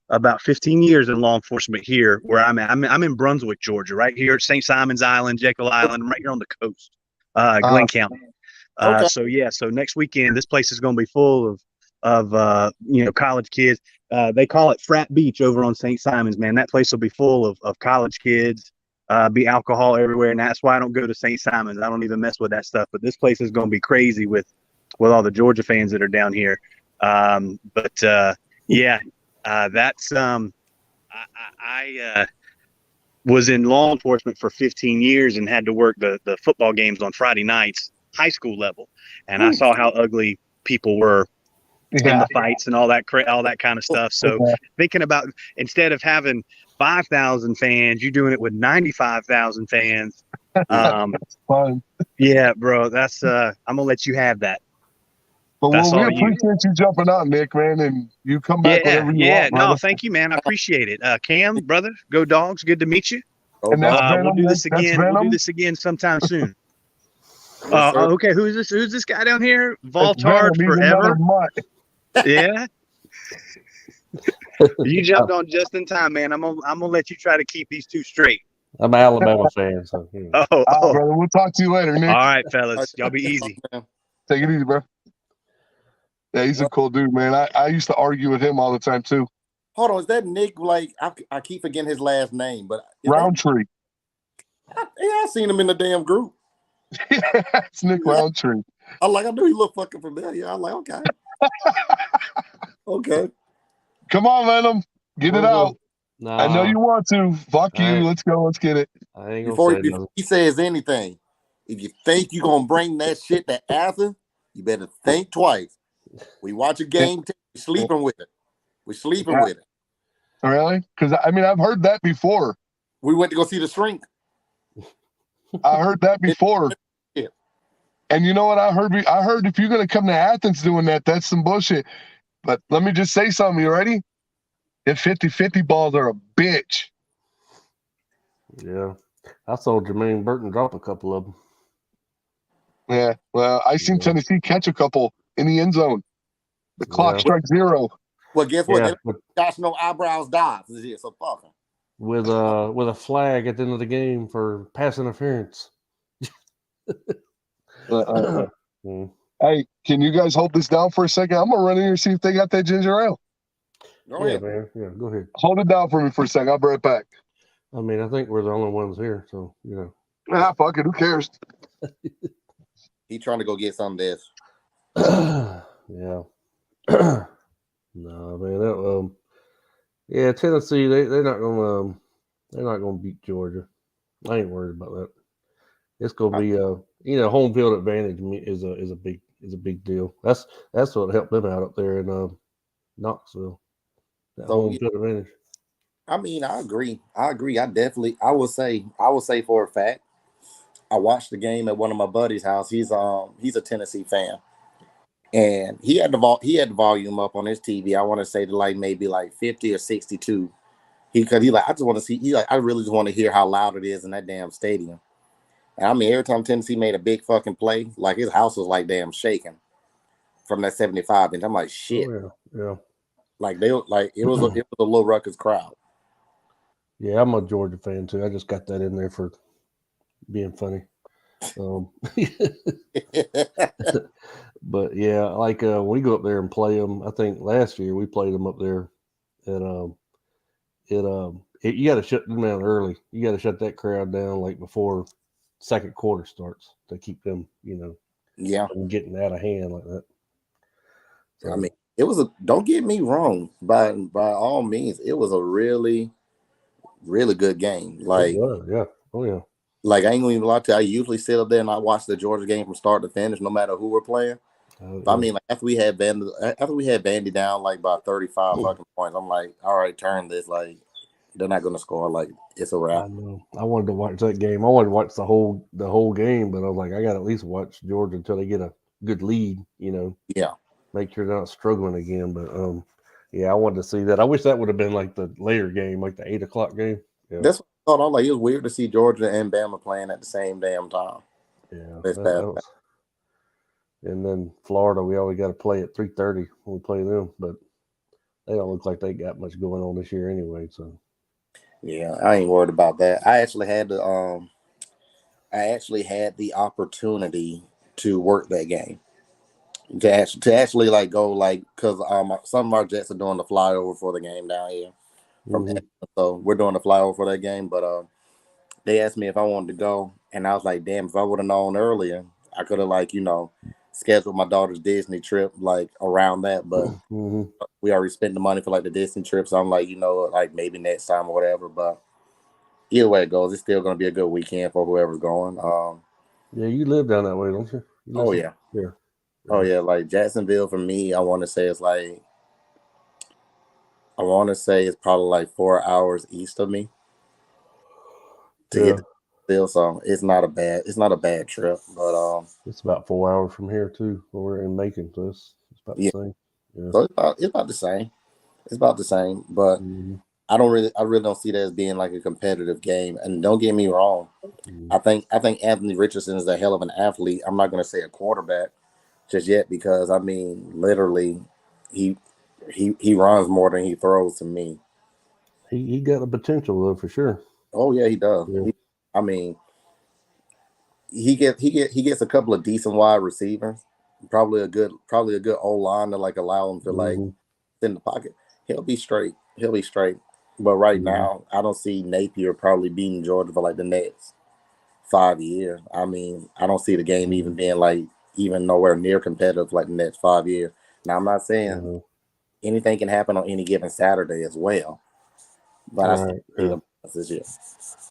about 15 years in law enforcement here where I'm at. I'm in Brunswick, Georgia, right here at St. Simon's Island, Jekyll Island. I'm right here on the coast, Glenn County.
Okay.
So next weekend, this place is going to be full of college kids. They call it Frat Beach over on St. Simon's, man. That place will be full of college kids. Be alcohol everywhere, and that's why I don't go to St. Simon's. I don't even mess with that stuff. But this place is going to be crazy with all the Georgia fans that are down here. That's I was in law enforcement for 15 years and had to work the football games on Friday nights, high school level, and I saw how ugly people were in the fights and all that kind of stuff. So thinking about, instead of having 5,000 fans, you're doing it with 95,000 fans.
Fun.
Yeah, bro, that's I'm gonna let you have that.
But
That's
we
all
appreciate you jumping out, Nick, man, and you come back whenever you want, brother.
No, thank you, man. I appreciate it. Cam, brother, go Dogs. Good to meet you.
And that's Venom.
We'll do this
That's
again.
Venom?
We'll do this again sometime soon.
Yes, sir.
Okay, who's this guy down here?
That's
Voltard
Venom. He's another
forever.
mutt.
Yeah. You jumped on just in time, man. I'm gonna let you try to keep these two straight.
I'm an Alabama fan, so
Brother, we'll talk to you later, Nick.
All right, fellas. Y'all be easy.
Take it easy, bro. Yeah, he's a cool dude, man. I used to argue with him all the time too.
Hold on, is that Nick? Like I keep forgetting his last name, but
Roundtree.
I seen him in the damn group.
It's Nick Roundtree.
I knew he looked fucking familiar. I'm like, okay. Okay.
Come on, Venom. Get it out.
Nah,
I know you want to. Fuck you. Let's go. Let's get it.
I ain't gonna
Before
say nothing.
he says anything, if you think you're gonna bring that shit to Athens, you better think twice. We watch a game, we're sleeping with it. We're sleeping with it.
Really? Because I've heard that before.
We went to go see the shrink.
I heard that before.
Yeah.
And you know what I heard? I heard if you're gonna come to Athens doing that, that's some bullshit. But let me just say something. You ready? The 50-50 balls are a bitch.
Yeah, I saw Jermaine Burton drop a couple of them.
Yeah, well, I seen Tennessee catch a couple in the end zone. The clock strikes 0.
Well, guess what?
Yeah,
Gosh, no eyebrows dives this year, so fuck 'em.
with a flag at the end of the game for pass interference.
Hey, can you guys hold this down for a second? I'm gonna run in here and see if they got that ginger ale.
Go ahead,
man. Yeah, go ahead.
Hold it down for me for a second. I'll be right back.
I mean, I think we're the only ones here, so you know.
Fuck it. Who cares?
He trying to go get some of this.
Yeah. No, man. Yeah, Tennessee. They're not gonna beat Georgia. I ain't worried about that. It's gonna be home field advantage is a big deal. That's what helped them out up there in Knoxville. That home field advantage.
I mean, I agree. I will say for a fact, I watched the game at one of my buddies' house. He's a Tennessee fan, and he had the volume up on his TV. I want to say to maybe 50 or 62. I just want to see. I really just want to hear how loud it is in that damn stadium. And I mean, every time Tennessee made a big fucking play, his house was damn shaking from that 75 inch. I'm like, shit.
Oh, yeah.
It was a low Rutgers crowd.
Yeah, I'm a Georgia fan too. I just got that in there for being funny. But yeah, when we go up there and play them, I think last year we played them up there, and you got to shut them down early. You got to shut that crowd down before second quarter starts to keep them, from getting out of hand like that. So,
I mean, it was don't get me wrong, by all means, it was a really, really good game.
yeah. Oh yeah.
I ain't gonna even lie to you. I usually sit up there and I watch the Georgia game from start to finish, no matter who we're playing. But I mean, after we had Vandy down by 35 fucking points, I'm like, all right, turn this. They're not going to score. Like, it's a
I
wrap.
know. I wanted to watch that game. I wanted to watch the whole game, but I was like, I got to at least watch Georgia until they get a good lead.
Yeah.
Make sure they're not struggling again. But yeah, I wanted to see that. I wish that would have been like the later game, like the 8:00 game. Yeah.
That's what I thought. I was like, it was weird to see Georgia and Bama playing at the same damn time.
Yeah.
It's
that
bad.
was, and then Florida, we always got to play at 3:30 when we play them, but they don't look like they got much going on this year anyway. So
yeah, I ain't worried about that. I actually had the opportunity to work that game. To actually like go like because some of our Jets are doing the flyover for the game down here from so we're doing the flyover for that game. But they asked me if I wanted to go, and I was like, damn, if I would have known earlier, I could have scheduled my daughter's Disney trip like around that. But we already spent the money for like the Disney trip, so I'm like, like maybe next time or whatever. But either way it goes, it's still going to be a good weekend for whoever's going.
Yeah, you live down that way, don't you?
Oh yeah.
Yeah.
Oh yeah, like Jacksonville for me, I want to say it's probably like 4 hours east of me to get to Jacksonville, so it's not a bad trip. But
it's about 4 hours from here too, where we're in Macon, so it's about the same. Yeah.
So it's about the same. It's about the same, but I really don't see that as being like a competitive game. And don't get me wrong, I think Anthony Richardson is a hell of an athlete. I'm not going to say a quarterback just yet because I mean, literally, he runs more than he throws to me.
He got the potential though for sure.
Oh yeah, he does.
Yeah.
He gets a couple of decent wide receivers, probably a good O line to like allow him to like sit in the pocket. He'll be straight. But right now, I don't see Napier probably beating Georgia for like the next 5 years. I mean, I don't see the game even being like even nowhere near competitive like the next 5 years. Now, I'm not saying anything can happen on any given Saturday as well, but I still see them this year.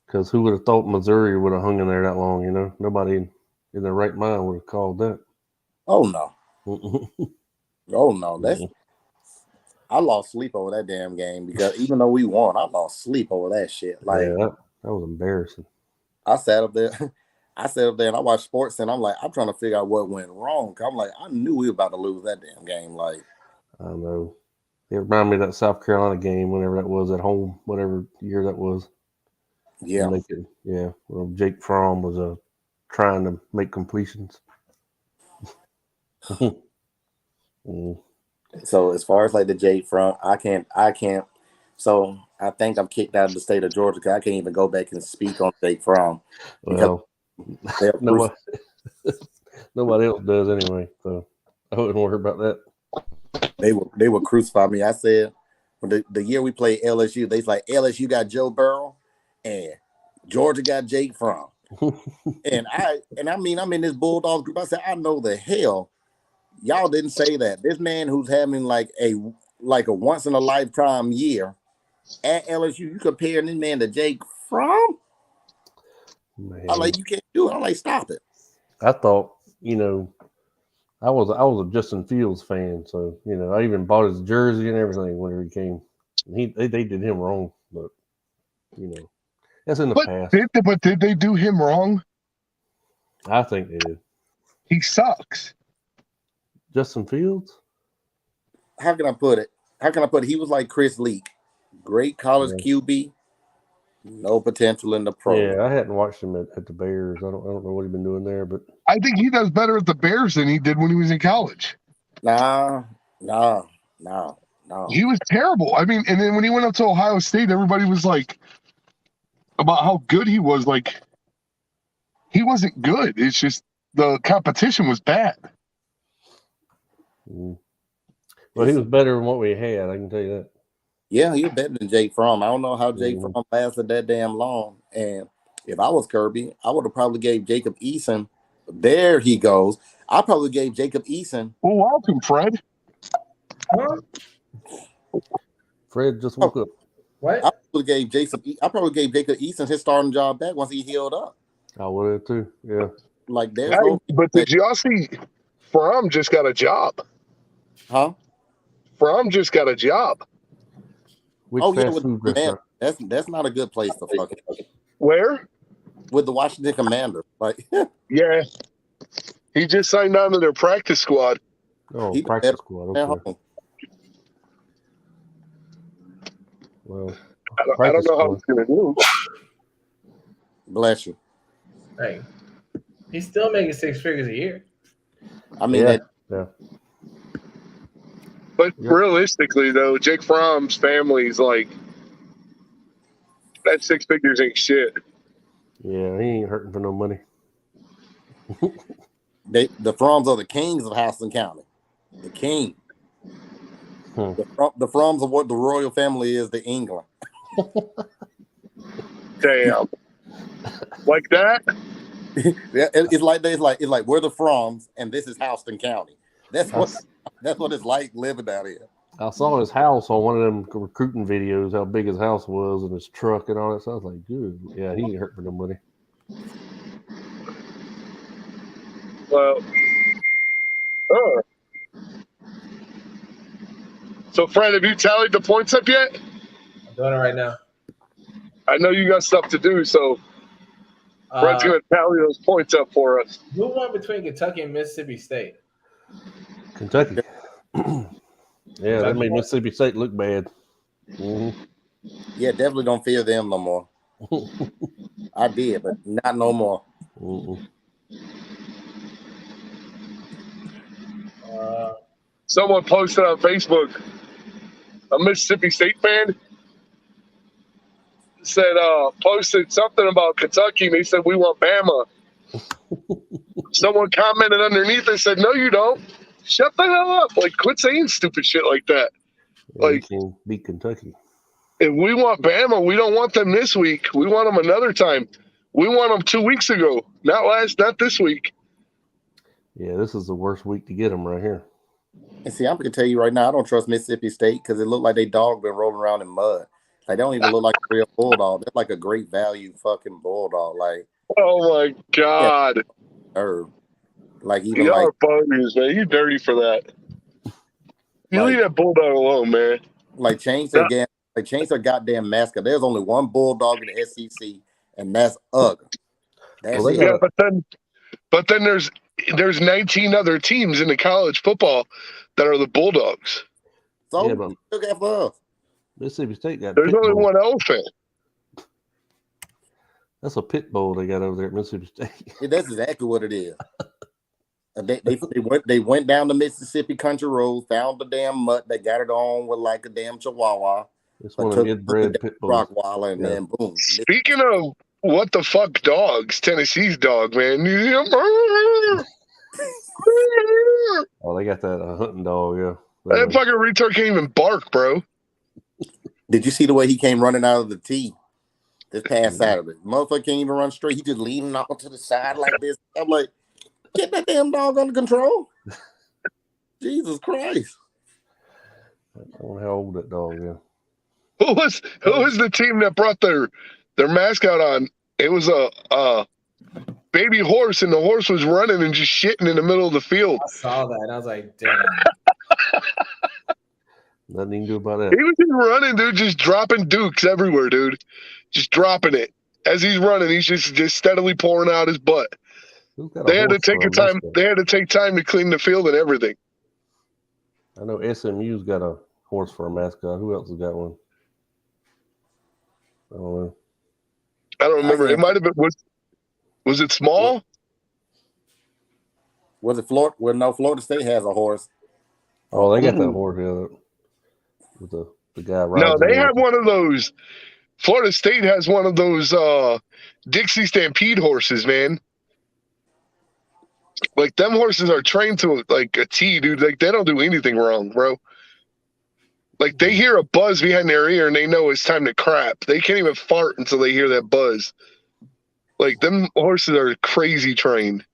Because who would have thought Missouri would have hung in there that long? Nobody in their right mind would have called that.
Oh no, oh no, I lost sleep over that damn game because even though we won, I lost sleep over that shit. Like
that was embarrassing.
I sat up there and I watched sports and I'm like, I'm trying to figure out what went wrong. I'm like, I knew we were about to lose that damn game. Like,
I know. It reminded me of that South Carolina game, whenever that was at home, whatever year that was.
Yeah.
Well, Jake Fromm was trying to make completions.
So as far as like the Jake Fromm, I can't. So I think I'm kicked out of the state of Georgia because I can't even go back and speak on Jake Fromm.
Well, nobody else does anyway, so I wouldn't worry about that.
They would crucify me. I said when the year we played LSU, they was like LSU got Joe Burrow and Georgia got Jake Fromm. and I mean I'm in this Bulldogs group. I said I know the hell y'all didn't say that. This man who's having like a once in a lifetime year at LSU, you comparing this man to Jake Fromm?
Man.
I'm like, you can't do it. I'm like, stop it.
I thought, I was a Justin Fields fan, so I even bought his jersey and everything whenever he came. They did him wrong, but that's in the past.
Did they do him wrong?
I think they did.
He sucks.
Justin Fields?
How can I put it? He was like Chris Leak, great college QB, no potential in the pro.
Yeah, I hadn't watched him at the Bears. I don't know what he's been doing there, but
I think he does better at the Bears than he did when he was in college.
Nah.
He was terrible. I mean, and then when he went up to Ohio State, everybody was like about how good he was. Like, he wasn't good. It's just the competition was bad.
Well, he was better than what we had, I can tell you that.
Yeah, he was better than Jake Fromm. I don't know how Jake Fromm lasted that damn long. And if I was Kirby, I would have probably gave Jacob Eason. There he goes. I probably gave Jacob Eason.
Well, welcome, Fred.
Fred just woke up.
What?
I probably gave Jacob Eason his starting job back once he healed up.
I would have too. Yeah.
Like there's
but did y'all see Fromm just got a job?
Huh?
Fromm just got a job.
Which fast food restaurant?
That's not a good place to fucking
Where?
with the Washington Commanders. Like,
Yeah. He just signed on to their practice squad.
Oh,
he
practice
better
squad.
at
Okay.
home.
Well,
I don't
practice
know how he's
squad.
going to do.
Bless you.
Hey, he's still making 6 figures a year.
I mean,
Yeah.
that,
But
Yep.
realistically, though, Jake Fromm's family's like, that 6 figures ain't shit.
Yeah, he ain't hurting for no money.
the Froms are the kings of Houston County. The king. The Froms are what the royal family is to England.
Damn. Like that?
Yeah, it's like we're the Froms and this is Houston County. That's what it's like living down here.
I saw his house on one of them recruiting videos, how big his house was and his truck and all that. So I was like, good. Yeah, he ain't hurting for no money.
Well, so, Fred, have you tallied the points up yet?
I'm doing it right now.
I know you got stuff to do, so Fred's going to tally those points up for us.
Who won between Kentucky and Mississippi State?
Kentucky. Yeah, that made Mississippi State look bad. Mm-hmm.
Yeah, definitely don't fear them no more. I did, but not no more.
Mm-mm.
Someone posted on Facebook, a Mississippi State fan said, posted something about Kentucky, and he said, we want Bama. Someone commented underneath and said, no, you don't. Shut the hell up. Like, quit saying stupid shit like that.
Yeah,
Like,
you can beat Kentucky.
if we want Bama, we don't want them this week. We want them another time. We want them 2 weeks ago, not this week.
Yeah, this is the worst week to get them right here.
And see, I'm gonna tell you right now, I don't trust Mississippi State because it looked like they dog been rolling around in mud. Like they don't even look like a real bulldog. They're like a great value fucking bulldog. Like,
Oh my God.
or like even
Y'all
like
are buggers, man. You dirty for that. You
Like-
leave that bulldog alone, man.
like change their goddamn mascot. There's only one bulldog in the SEC, and that's UGG. That's
Well, they
it.
got
Yeah, but then there's 19 other teams in the college football that are the Bulldogs.
So
Yeah, but-
look at for us.
Mississippi State got
There's
pit
only
bull.
one elephant.
That's a pit bull they got over there at Mississippi State.
Yeah, that's exactly what it is. They went down the Mississippi Country Road, found the damn mutt, they got it on with like a damn chihuahua,
It's
but
one of
took
them inbred
the
pit bulls.
Rockwaller, and
Yeah.
then boom.
Speaking of what the fuck dogs, Tennessee's dog, man.
Oh, they got that hunting dog, yeah.
That fucking retard can't even bark, bro.
Did you see the way he came running out of the tee this past Saturday? Motherfucker can't even run straight. He just leaning off to the side like this. I'm like, get that damn dog under control. Jesus Christ.
I don't know how old that dog is.
Who was the team that brought their mascot on? It was a baby horse, and the horse was running and just shitting in the middle of the field.
I saw that and I was like, damn.
Nothing you can do about that.
He was just running, dude, just dropping dukes everywhere, dude. Just dropping it. As he's running, he's just steadily pouring out his butt.
Who's got a
They had to
horse
take
for
a time.
mascot?
They had to take time to clean the field and everything.
I know SMU's got a horse for a mascot. Who else has got one? I don't know.
I don't remember. It might have been was it small?
Was it Florida? Well, no, Florida State has a horse.
Oh, they got that horse, yeah. With the guy riding.
No, they have one of those. Florida State has one of those Dixie Stampede horses, man. Like them horses are trained to like a T, dude. Like they don't do anything wrong, bro. Like they hear a buzz behind their ear and they know it's time to crap. They can't even fart until they hear that buzz. Like them horses are crazy trained.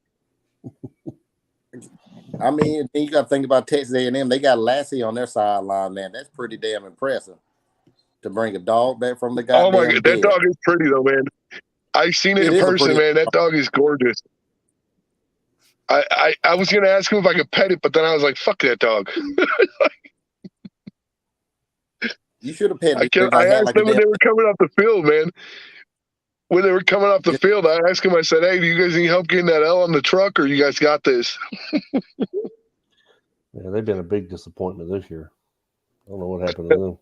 I mean, you got to think about Texas A&M. They got Lassie on their sideline, man. That's pretty damn impressive. To bring a dog back from the goddamn
Oh my god, that
dead.
dog is pretty though, man. I've seen it
It
in
is a
person,
pretty-
man. That dog is gorgeous. I was gonna ask him if I could pet it, but then I was like, fuck that dog.
You should have paid.
I asked them when they were coming off the field, man. When they were coming off the field, I asked him, I said, hey, do you guys need help getting that L on the truck, or you guys got this?
Yeah, they've been a big disappointment this year. I don't know what happened to them.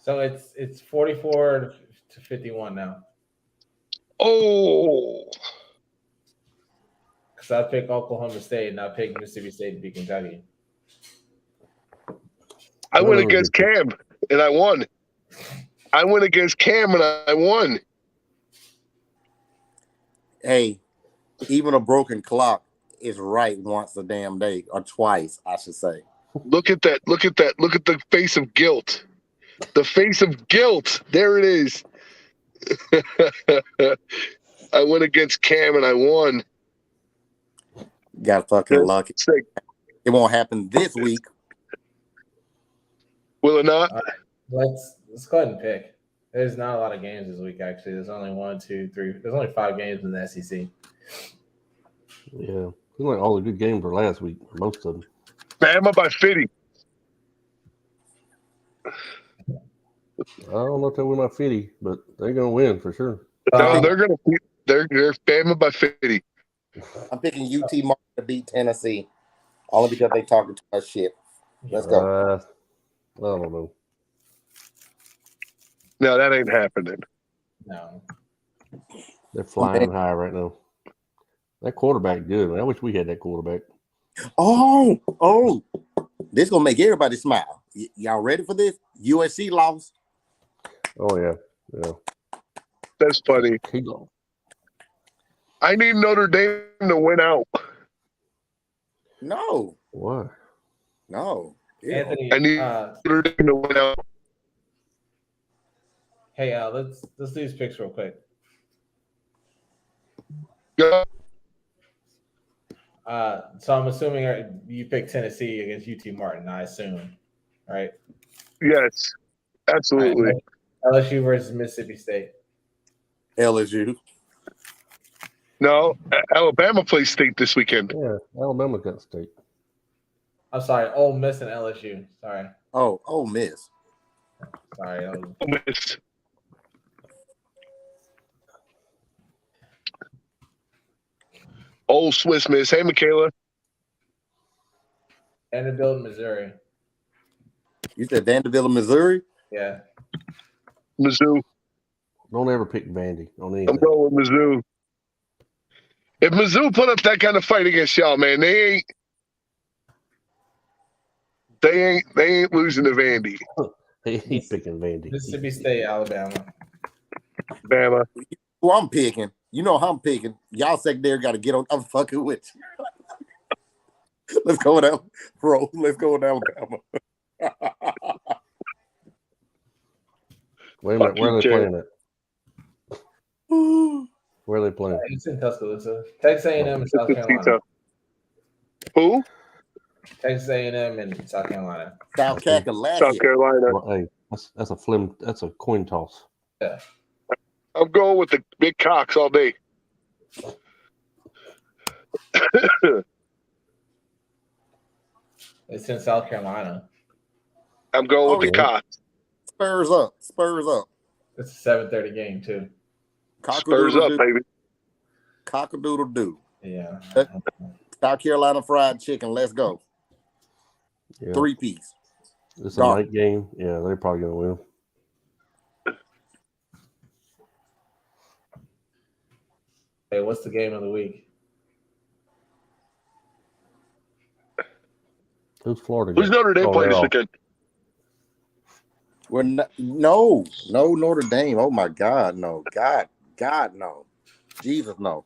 So it's 44 to 51 now.
Oh.
Because I picked Oklahoma State and I picked Mississippi State to beat Kentucky.
I went against Cam, and I won. I went against Cam, and I won.
Hey, even a broken clock is right once a damn day, or twice, I should say.
Look at that. Look at that. Look at the face of guilt. The face of guilt. There it is. I went against Cam, and I won.
Got fucking lucky. It won't happen this week.
Will it not?
Let's go ahead and pick. There's not a lot of games this week, actually. There's only 1, 2, 3. There's only 5 games in the SEC.
Yeah. Seemed like all the good games were last week, or most of them.
Bama by 50.
I don't know if they win by 50, but they're going to win for sure.
No, they're going to beat. They're Bama by 50.
I'm picking UT Martin to beat Tennessee, only because they talking too much shit. Let's go.
I don't know.
No, that ain't happening.
No.
They're flying high right now. That quarterback good, man. I wish we had that quarterback.
Oh, this gonna make everybody smile. Y'all ready for this? USC lost.
Oh yeah.
That's funny. I need Notre Dame to win out.
No.
What?
No.
Anthony,
I need Notre Dame to win out.
hey, let's do these picks real quick.
Yeah.
So I'm assuming you picked Tennessee against UT Martin, I assume, right?
Yes, absolutely.
Right. LSU versus Mississippi State.
LSU.
No, Alabama plays State this weekend.
Yeah, Alabama got State.
I'm sorry, Ole Miss and LSU. Sorry.
Oh, Ole Miss.
Sorry.
Miss. Old Swiss Miss. Hey, Michaela.
Vanderbilt, Missouri.
You said Vanderbilt, Missouri?
Yeah.
Mizzou.
Don't ever pick Vandy on anything.
I'm going with Mizzou. If Mizzou put up that kind of fight against y'all, man, they ain't losing to Vandy.
He's picking Vandy.
Mississippi State, Alabama.
Bama.
Who I'm picking. You know how I'm picking. Y'all secondary got to get on. I'm fucking with you. Let's go down, bro. Let's go down, Alabama.
Wait a minute. Where are they playing at? Where are they playing?
It's in Tuscaloosa. Texas A&M and South Carolina.
Who?
Texas A&M and South Carolina.
South Carolina.
South Carolina.
Well, hey, that's a coin toss.
Yeah.
I'm going with the big cocks all day.
It's in South Carolina.
I'm going with the cocks.
Spurs up. Spurs up.
It's a 7:30 game too.
Spurs up, baby.
Cock-a-doodle doo.
Yeah.
South Carolina fried chicken. Let's go.
Yeah.
3-piece.
It's a night game. Yeah, they're probably going to win.
Hey, what's the game of the week?
Who's Florida?
Who's Notre Dame playing this weekend?
We're not, no Notre Dame. Oh my God, no. God, no. Jesus, no.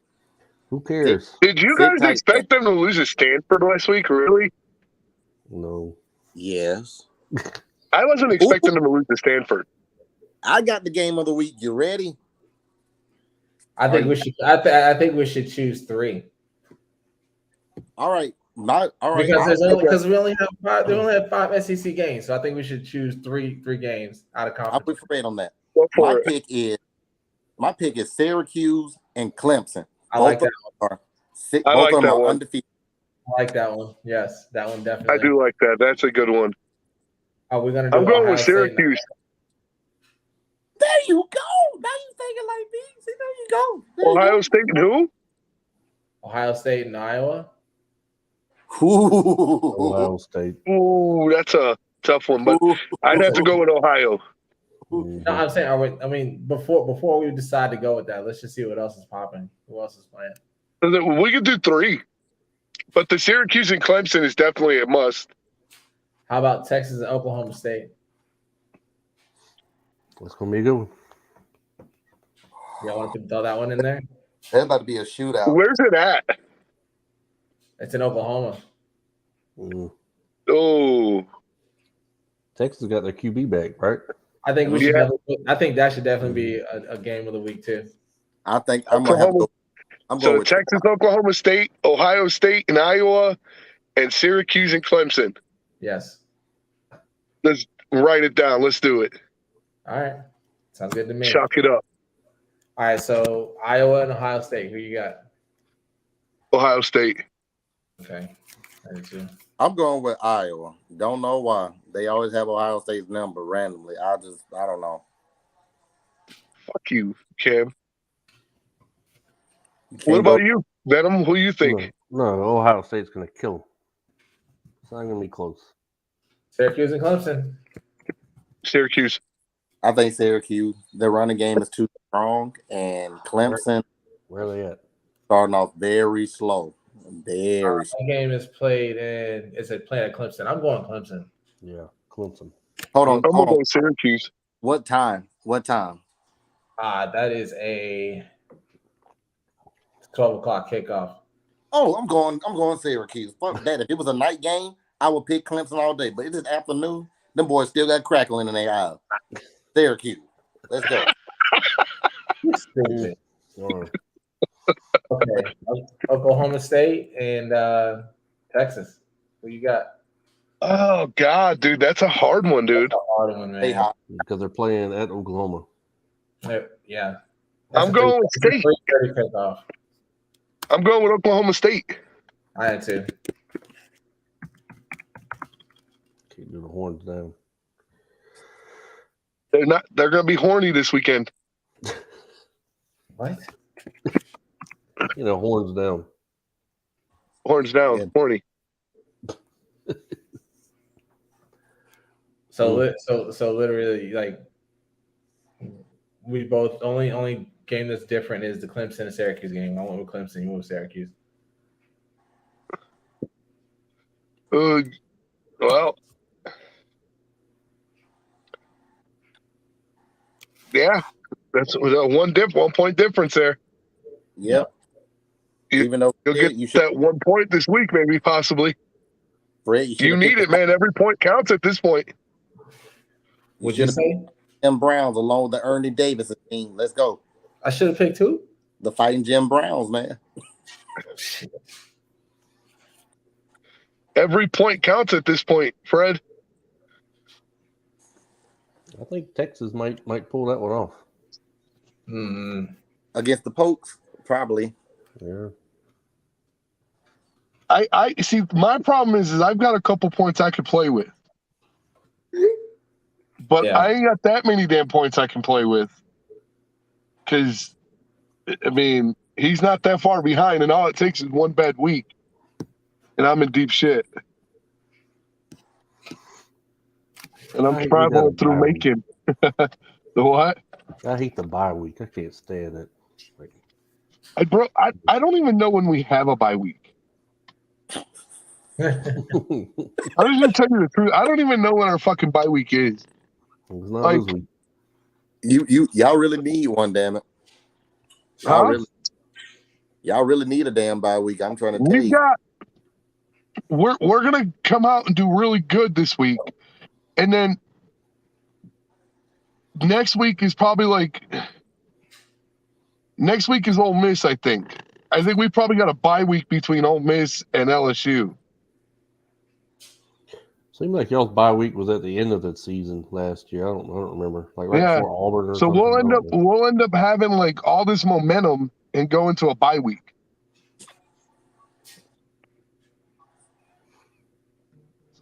Who cares?
Did you guys expect them to lose to Stanford last week? Really?
No.
Yes.
I wasn't expecting them to lose to Stanford.
I got the game of the week. You ready?
I think we should. I think we should choose 3.
All right. All right.
Because we only have 5. They only have 5 SEC games, so I think we should choose three games out of conference.
I'll put Fred on that.
My
pick is Syracuse and Clemson.
I like that one.
Both of them are undefeated.
I like that one. Yes, that one definitely.
I do like that. That's a good one.
Are we gonna do
I'm going
Ohio
with
State?
Syracuse.
There you go. Now you thinking like me. See, there you go. There you
Ohio
go.
State and who?
Ohio State and Iowa.
Ooh.
Ohio State.
Ooh, that's a tough one, but
Ooh.
I'd have to go with Ohio.
Mhm.
No, I'm saying, I mean, before we decide to go with that, let's just see what else is popping. Who else is playing?
We could do 3, but the Syracuse and Clemson is definitely a must.
How about Texas and Oklahoma State?
That's gonna be a good one.
Y'all want to throw that one in there?
That's about to be a shootout.
Where's it at?
It's in Oklahoma.
Mhm.
Oh,
Texas got their QB back, right?
I think we should.
Yeah.
I think that should definitely be a game of the week too.
I think I'm gonna have to go. I'm going
so
with
Texas, Oklahoma State, Ohio State, and Iowa, and Syracuse and Clemson.
Yes.
Let's write it down. Let's do it.
All right. Sounds good to me.
Chalk it up.
All right. So Iowa and Ohio State. Who you got?
Ohio State.
Okay. I do too.
I'm going with Iowa. Don't know why. They always have Ohio State's number randomly. I don't know.
Fuck you, Cam.
You can't
What about
go-
you, Venom? Who you think?
No, Ohio State's gonna kill them. It's not gonna be close.
Syracuse and Clemson.
Syracuse.
I think Syracuse. Their running game is too strong, and Clemson
Where are they at?
starting off very slow. Very slow.
That game is played in. It's played at Clemson. I'm going Clemson.
Yeah, Clemson.
Hold on.
I'm gonna
Hold
go
on.
with Syracuse.
What time? What time?
That is a 12 o'clock kickoff.
Oh, I'm going Syracuse. Fuck that. If it was a night game, I would pick Clemson all day. But it's afternoon. Them boys still got crackling in their eyes. Syracuse. Let's go.
Stupid.
Or
Okay. Oklahoma State and Texas. Who you got?
Oh God, dude, that's a hard one, dude.
That's a hard one, man.
They hot.
because they're playing at Oklahoma.
Yeah.
I'm going with State.
3:30 kickoff.
I'm going with Oklahoma State.
I had to.
Keep the horns down.
They're gonna be horny this weekend.
What?
Horns down.
Horns down,
Yeah.
horny.
So literally, like, we both only game that's different is the Clemson and Syracuse game. I went with Clemson. You went with Syracuse.
Well, yeah, that's a 1 point difference there.
Yep.
You-
Even though
You'll get
you should,
that 1 point this week, maybe, possibly.
Fred,
You need it, man. Every point counts at this point.
Would you say?
Jim Browns along with the Ernie Davis team. Let's go.
I should have picked who?
The Fighting Jim Browns, man.
Every point counts at this point, Fred.
I think Texas might pull that one off.
Against the Pokes, probably.
Yeah.
I see. My problem is I've got a couple points I could play with, but
Yeah.
I ain't got that many damn points I can play with. Because, I mean, he's not that far behind, and all it takes is one bad week, and I'm in deep shit. And I'm
I hate we
traveling
got a
through
bye week.
Macon. The what?
I hate the bye week. I can't stand it. Like,
I don't even know when we have a bye week.
it's
I was gonna tell you the truth. I don't even know when our fucking bye week is.
not
Like-
this week.
Y'all really need one, damn it.
Huh?
Y'all really need a damn bye week. I'm trying to tell
We've
you.
got. We're gonna come out and do really good this week, and then next week is probably like. Next week is Ole Miss, I think. I think we probably got a bye week between Ole Miss and LSU.
Seemed like y'all's bye week was at the end of the season last year. I don't remember. Like right
Yeah.
before Auburn or
So
something.
we'll end up having like all this momentum and go into a bye week.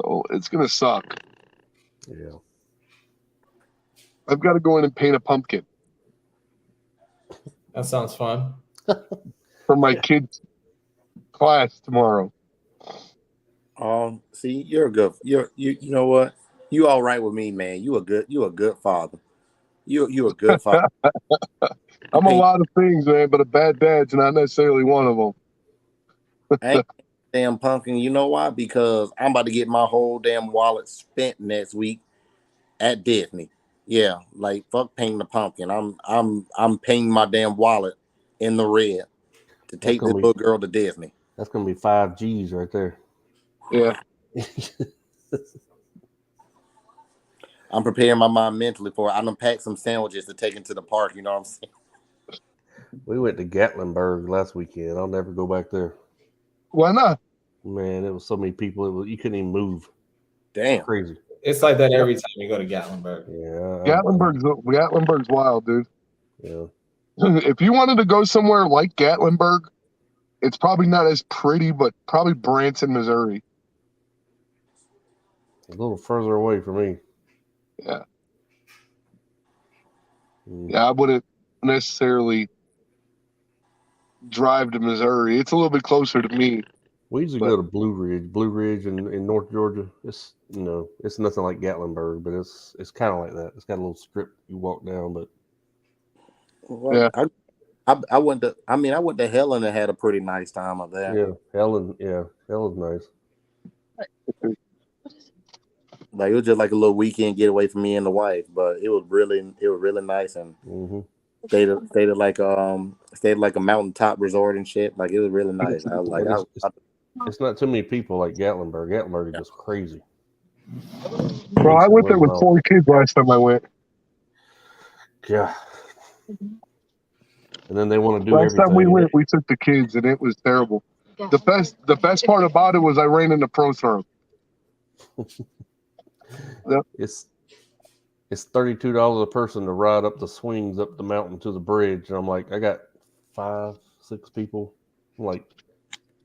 So it's gonna suck.
Yeah.
I've got to go in and paint a pumpkin
That sounds fun.
for my kids' class tomorrow.
See, you're a good. You know what? You all right with me, man? You a good father. You a good father.
I'm a lot of things, man, but a bad dad's not necessarily one of them.
I ain't damn pumpkin. You know why? Because I'm about to get my whole damn wallet spent next week at Disney. Yeah, like fuck painting the pumpkin. I'm painting my damn wallet in the red to take this little girl to Disney.
That's gonna be 5 G's right there.
Yeah.
I'm preparing my mind mentally for it. I'm gonna pack some sandwiches to take into the park. You know what I'm saying?
We went to Gatlinburg last weekend. I'll never go back there.
Why not?
Man, it was so many people. You couldn't even move.
Damn,
Crazy.
It's like that every time you go to Gatlinburg.
Yeah,
Gatlinburg's wild, dude.
Yeah.
If you wanted to go somewhere like Gatlinburg, it's probably not as pretty, but probably Branson, Missouri.
A little further away from me.
Yeah. Yeah, I wouldn't necessarily drive to Missouri. It's a little bit closer to me.
We usually go to Blue Ridge in North Georgia. It's it's nothing like Gatlinburg, but it's kind of like that. It's got a little strip you walk down, but
well, yeah. I went to Helen and had a pretty nice time of that.
Yeah, Helen's nice.
Like it was just like a little weekend getaway for me and the wife, but it was really nice and stayed at like a mountaintop resort and shit. Like it was really nice.
It's not too many people like Gatlinburg. Gatlinburg is just crazy.
Bro, I went there with 4 kids last time I went.
Yeah. And then they want to do
last
everything.
Time we went, we took the kids, and it was terrible. The best part about it was I ran into Pro Throw. Yep.
It's $32 a person to ride up the swings up the mountain to the bridge, and I'm like, I got 5-6 people. I'm like,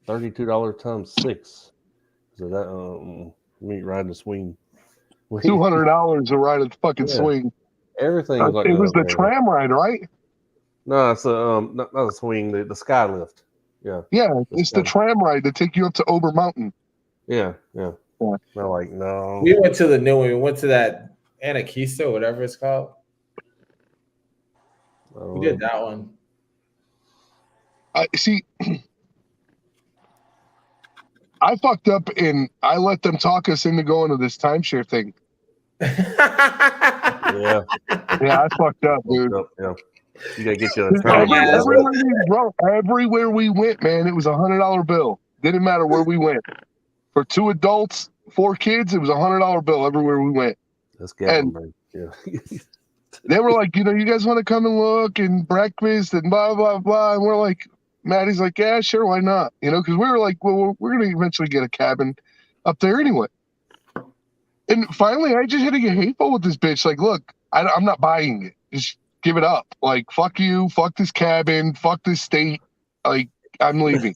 $32 times 6. So that we ain't riding the swing.
$200 to ride a fucking swing.
Everything was like
it was the tram ride, right?
No, it's not a swing. The sky lift. Yeah.
Yeah, it's the tram ride to take you up to Ober Mountain.
Yeah. They're like, no.
We went to the new one. We went to that Anakeesta, whatever it's called. We did that one.
I see. I fucked up and I let them talk us into going to this timeshare thing.
Yeah,
I fucked up, dude.
Yeah. You gotta get you a time.
Everywhere we went, man, it was $100 bill. Didn't matter where we went. For 2 adults, 4 kids, it was $100 bill everywhere we went.
That's Gatlinburg. Yeah.
They were like, you guys want to come and look and breakfast and blah blah blah, and we're like, Maddie's like, yeah, sure, why not? Because we were like, well, we're gonna eventually get a cabin up there anyway. And finally, I just had to get hateful with this bitch. Like, look, I'm not buying it. Just give it up. Like, fuck you, fuck this cabin, fuck this state. Like, I'm leaving.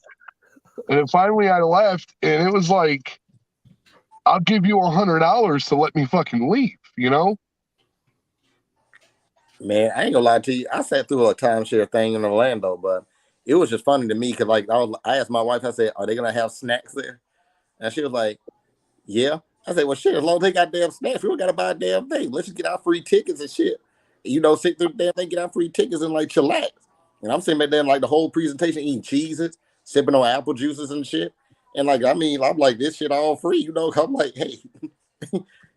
And then finally, I left, and it was like, I'll give you $100 to let me fucking leave.
Man, I ain't gonna lie to you. I sat through a timeshare thing in Orlando, but it was just funny to me because, like, I asked my wife. I said, "Are they gonna have snacks there?" And she was like, "Yeah." I said, "Well, shit. As long as they got damn snacks, we don't gotta buy a damn thing. Let's just get our free tickets and shit. Sit through the damn thing, get our free tickets and like chillax." And I'm sitting back there like the whole presentation eating cheeses, sipping on apple juices and shit. And like, I'm like, this shit all free, I'm like, hey.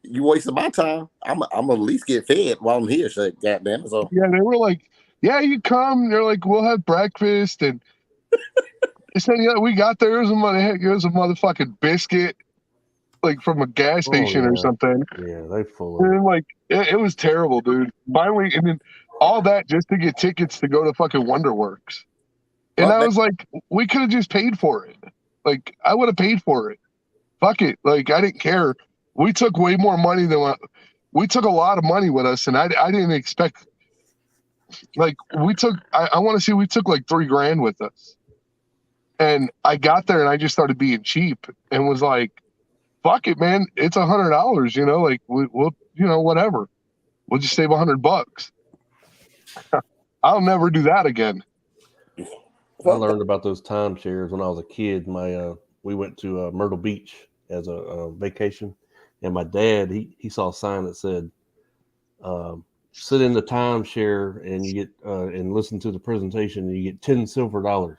You wasting my time. I'm gonna at least get fed while I'm here. So goddamn. So
yeah, they were like, yeah, you come. They're like, we'll have breakfast, and they said, yeah, we got there. It was a motherfucking biscuit, like from a gas station or something.
Yeah, they full of.
And like, it was terrible, dude. Finally, and then all that just to get tickets to go to fucking Wonderworks. And I was like, we could have just paid for it. Like, I would have paid for it. Fuck it. Like, I didn't care. We took way more money than we took a lot of money with us, and I didn't expect. Like, we took like $3,000 with us, and I got there and I just started being cheap and was like, "Fuck it, man! It's $100. Like whatever. We'll just save $100. I'll never do that again.
I learned about those timeshares when I was a kid. We went to Myrtle Beach as a vacation, and my dad he saw a sign that said, "Sit in the timeshare and you get and listen to the presentation and you get $10 silver."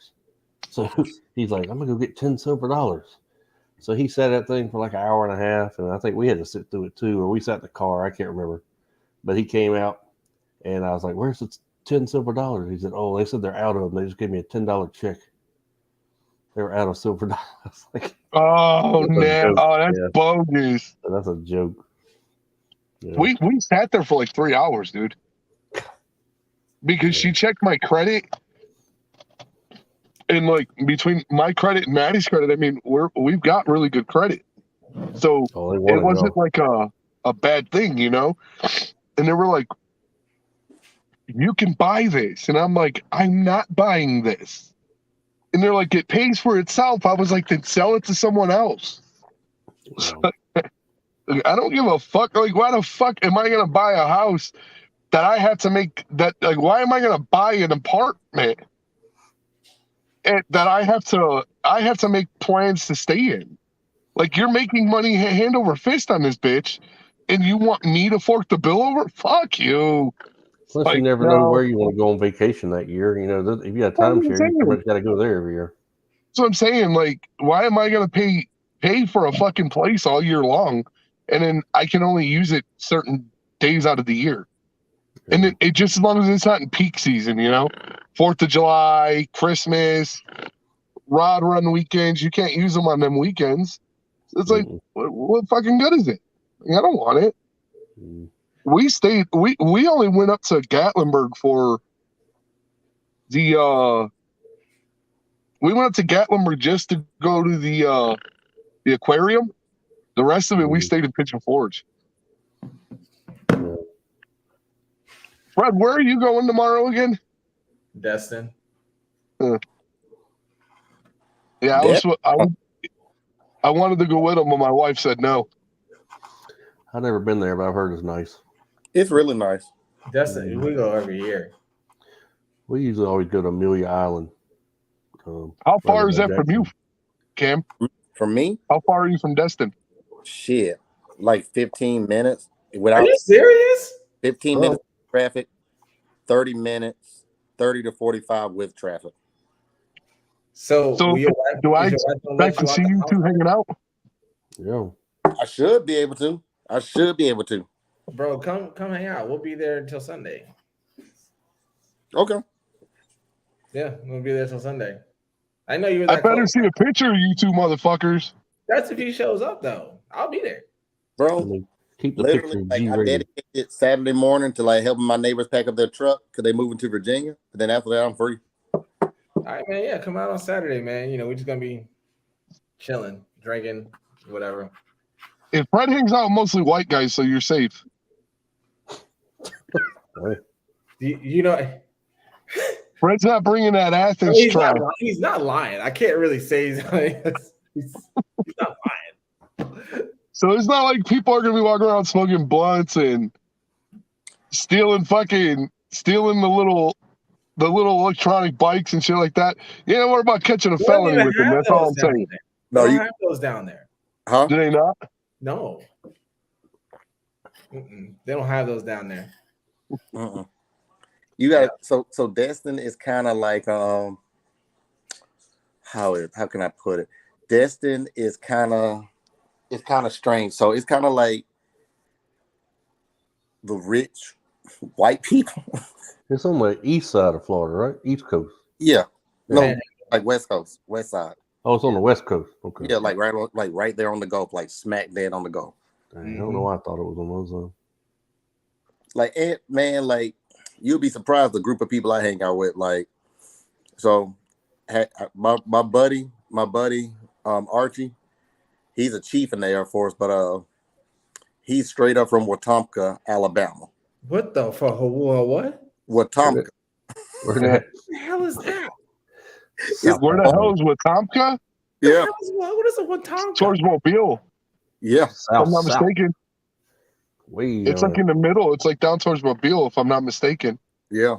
So he's like, "I'm gonna go get $10 silver." So he sat that thing for like an hour and a half, and I think we had to sit through it too, or we sat in the car. I can't remember, but he came out, and I was like, "Where's the $10 silver?" He said, "Oh, they said they're out of them. They just gave me a $10 check. They were out of silver dollars." Like,
oh man, that's bogus.
That's a joke.
Yeah. We sat there for like 3 hours, dude, because she checked my credit, and like between my credit and Maddie's credit, I mean, we've got really good credit, so it wasn't like a bad thing, And they were like, "You can buy this," and I'm like, "I'm not buying this." And they're like, "It pays for itself." I was like, "Then sell it to someone else." Wow. I don't give a fuck. Like, why the fuck am I gonna buy a house that I have to make that? Like, why am I gonna buy an apartment and that I have to make plans to stay in? Like, you're making money hand over fist on this bitch, and you want me to fork the bill over? Fuck you.
Plus, like, you never know where you want to go on vacation that year. If you got a timeshare, you pretty much got to go there every year.
So I'm saying, like, why am I gonna pay for a fucking place all year long, and then I can only use it certain days out of the year? And it just, as long as it's not in peak season, 4th of July, Christmas, Rod Run weekends, you can't use them on them weekends. It's like, what fucking good is it? I don't want it. We stayed. We only went up to Gatlinburg for the. We went up to Gatlinburg just to go to the aquarium. The rest of it, we stayed in Pigeon Forge. Fred, where are you going tomorrow again?
Destin.
Yeah, I wanted to go with him, but my wife said no.
I've never been there, but I've heard it's nice.
It's really nice.
Destin, we go every year.
We usually always go to Amelia Island.
How far is that from you, Cam?
From me?
How far are you from Destin?
Shit, like 15 minutes.
Are you serious?
15 minutes traffic, 30 minutes, 30 to 45 with traffic.
So
do I expect to see you two hanging out?
Yeah.
I should be able to.
Bro, come hang out. We'll be there until Sunday.
Okay.
Yeah, we'll be there till Sunday. I know you're.
I better see a picture of you two motherfuckers.
That's if he shows up, though. I'll be there,
bro. Literally, like, I dedicated Saturday morning to like helping my neighbors pack up their truck because they moving to Virginia. But then after that, I'm free.
All right, man. Yeah, come out on Saturday, man. We're just gonna be chilling, drinking, whatever.
If Fred hangs out with mostly white guys, so you're safe. Fred's not bringing that Athens trash.
He's not lying. I can't really say he's not lying.
So it's not like people are going to be walking around smoking blunts and stealing the little electronic bikes and shit like that. Yeah, what about catching a felony with them? That's all I'm saying.
No, you have those down there.
Huh?
Do they not?
No. They don't have those down there.
You got so Destin is kind of like how can I put it? Destin is kind of strange. So it's kind of like the rich white people.
It's on the east side of Florida, right? East Coast.
Yeah. No, like West Coast, West side.
Oh, it's on the West Coast. Okay.
Yeah, like right there on the Gulf, like smack dead on the Gulf.
I don't know why I thought it was on those.
Like, man, like, you'll be surprised the group of people I hang out with. Like, so my buddy, Archie, he's a chief in the Air Force, but he's straight up from Wetumpka, Alabama.
What the fuck? What?
Wetumpka.
Where the
hell is that?
Where the hell is Wetumpka?
Yeah.
What is a Wetumpka?
Towards Mobile.
Yeah.
If I'm not mistaken. It's like in the middle. It's like down towards Mobile, if I'm not mistaken.
Yeah.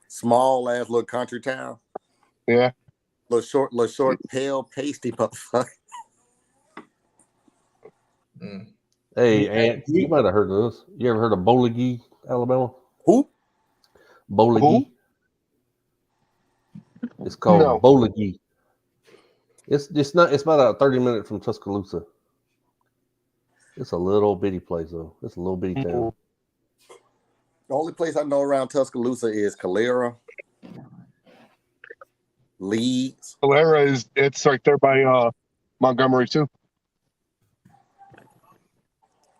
Small ass little country town.
Yeah.
Little short, pale, pasty motherfucker.
Hey, Ant, you might have heard of this. You ever heard of Boligi, Alabama?
Who?
Boligi. It's called
No.
Boligi. It's about a 30-minute from Tuscaloosa. It's a little bitty place though. It's a little bitty town.
The only place I know around Tuscaloosa is Calera, Leeds.
Calera it's right there by Montgomery too.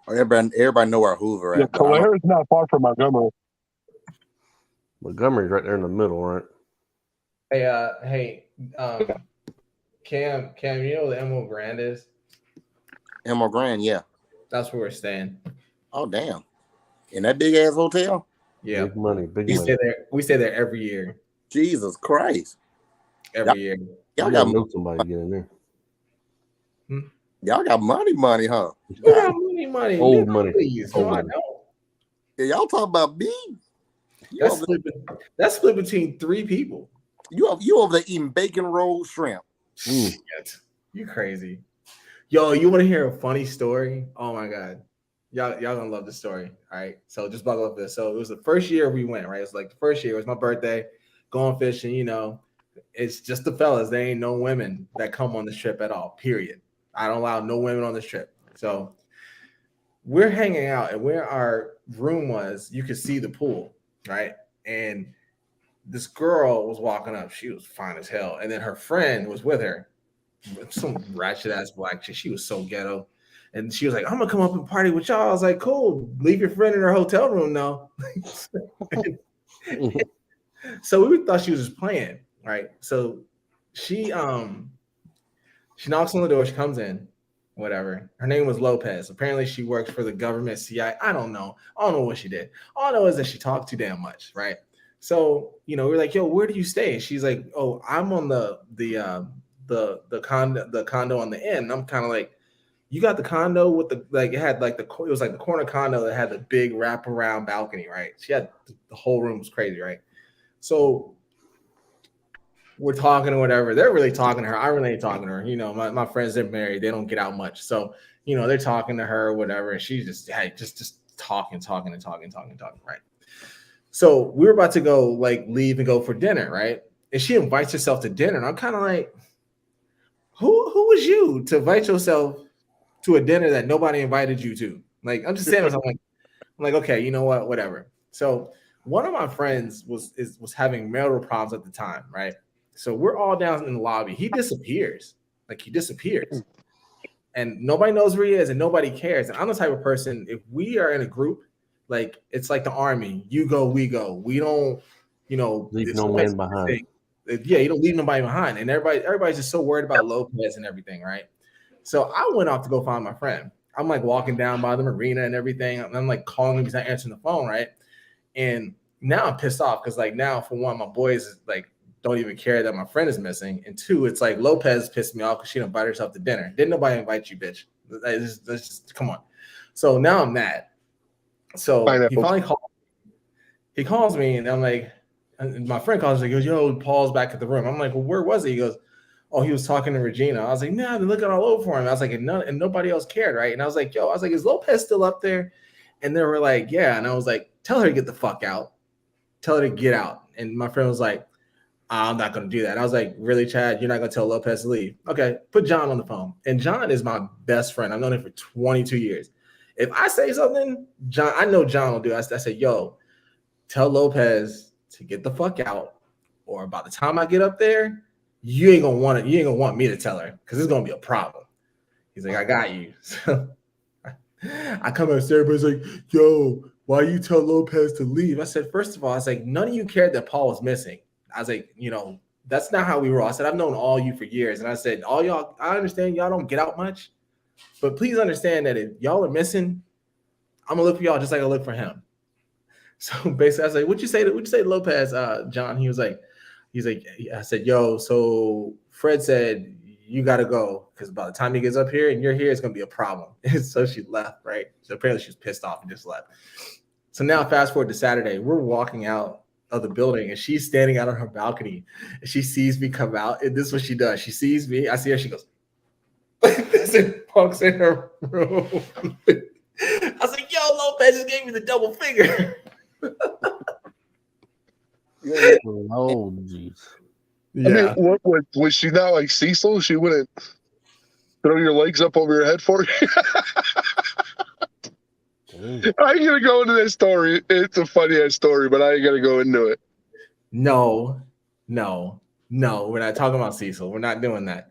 Everybody know where Hoover at.
Yeah, Calera is not far from Montgomery.
Montgomery's right there in the middle, right?
Hey, Cam, you know what the Emerald Grand is?
Emerald Grand, yeah.
That's where we're staying.
Oh damn! In that big ass hotel?
Yeah,
big money.
We stay there every year.
Jesus Christ!
Every year.
Y'all got to know somebody to get in there.
Y'all got money, huh?
We got money.
Old money.
Please,
Old
no,
money.
I know.
Yeah, y'all talking about me?
That's split between 3 people.
You over there eating bacon rolled shrimp?
Shit. You crazy? Yo, you want to hear a funny story? Oh my god, y'all gonna love the story. All right, so just buckle up this. So it was the first year we went. Right, it was like the first year. It was my birthday. Going fishing. You know, it's just the fellas. There ain't no women that come on this trip at all. Period. I don't allow no women on this trip. So we're hanging out, and where our room was, you could see the pool, right? And this girl was walking up. She was fine as hell. And then her friend was with her. Some ratchet ass black chick. She was so ghetto. And she was like, I'm going to come up and party with y'all. I was like, cool. Leave your friend in her hotel room now. So we thought she was just playing, right? So she knocks on the door. She comes in. Whatever. Her name was Lopez. Apparently she works for the government CIA. I don't know what she did. All I know is that she talked too damn much, right? So, you know, we're like, yo, where do you stay? She's like, oh, I'm on the condo on the end. I'm kind of like, you got the condo with the, like, it had like it was like the corner condo that had the big wraparound balcony, right? She had the whole room was crazy, right? So we're talking or whatever. They're really talking to her. I really ain't talking to her. You know, my friends, they're married. They don't get out much. So, you know, they're talking to her or whatever. And she's just talking, right? So we were about to go like leave and go for dinner, right? And she invites herself to dinner. And I'm kind of like, who was you to invite yourself to a dinner that nobody invited you to? Like, I'm just saying, I'm like, okay, you know what? Whatever. So one of my friends was having marital problems at the time, right? So we're all down in the lobby. He disappears. And nobody knows where he is and nobody cares. And I'm the type of person, if we are in a group, like it's like the army, you go, we go. We don't, you know,
leave no man behind.
Yeah, you don't leave nobody behind. And everybody's just so worried about Lopez and everything, right? So I went off to go find my friend. I'm like walking down by the marina and everything. And I'm like calling him, he's not answering the phone, right? And now I'm pissed off because like now, for one, my boys like don't even care that my friend is missing. And 2, it's like Lopez pissed me off because she didn't invite herself to dinner. Didn't nobody invite you, bitch? Let's just come on. So now I'm mad. So he finally calls. He calls me, and I'm like, and my friend calls. He goes, "Yo, Paul's back at the room." I'm like, "Well, where was he?" He goes, "Oh, he was talking to Regina." I was like, "Nah, I've been looking all over for him." I was like, and nobody else cared, right? And I was like, "Is Lopez still up there?" And they were like, "Yeah." And I was like, "Tell her to get the fuck out. Tell her to get out." And my friend was like, "I'm not going to do that." And I was like, "Really, Chad? You're not going to tell Lopez to leave?" Okay, put John on the phone. And John is my best friend. I've known him for 22 years. If I say something, John, I know John will do. I said, "Yo, tell Lopez to get the fuck out, or by the time I get up there, you ain't gonna want it. You ain't gonna want me to tell her because it's gonna be a problem." He's like, "I got you." So I come upstairs, everybody's like, "Yo, why you tell Lopez to leave?" I said, first of all, I was like, none of you cared that Paul was missing. I was like, you know, that's not how we roll. I said, I've known all you for years, and I said, all y'all, I understand y'all don't get out much. But please understand that if y'all are missing, I'm gonna look for y'all just like I look for him. So basically, I was like, "What'd you say to Lopez, John?" He's like, I said, "Yo, so Fred said you got to go because by the time he gets up here and you're here, it's gonna be a problem. And so she left, right? So apparently she was pissed off and just left. So now fast forward to Saturday, we're walking out of the building and she's standing out on her balcony and she sees me come out. And this is what she does. She sees me. I see her. She goes, and walks in her room. I was like, yo, Lopez just gave me the double finger.
Oh, jeez.
I mean, what was she not like Cecil? She wouldn't throw your legs up over your head for you. I ain't gonna go into this story. It's a funny ass story, but I ain't gonna go into it.
No. We're not talking about Cecil. We're not doing that.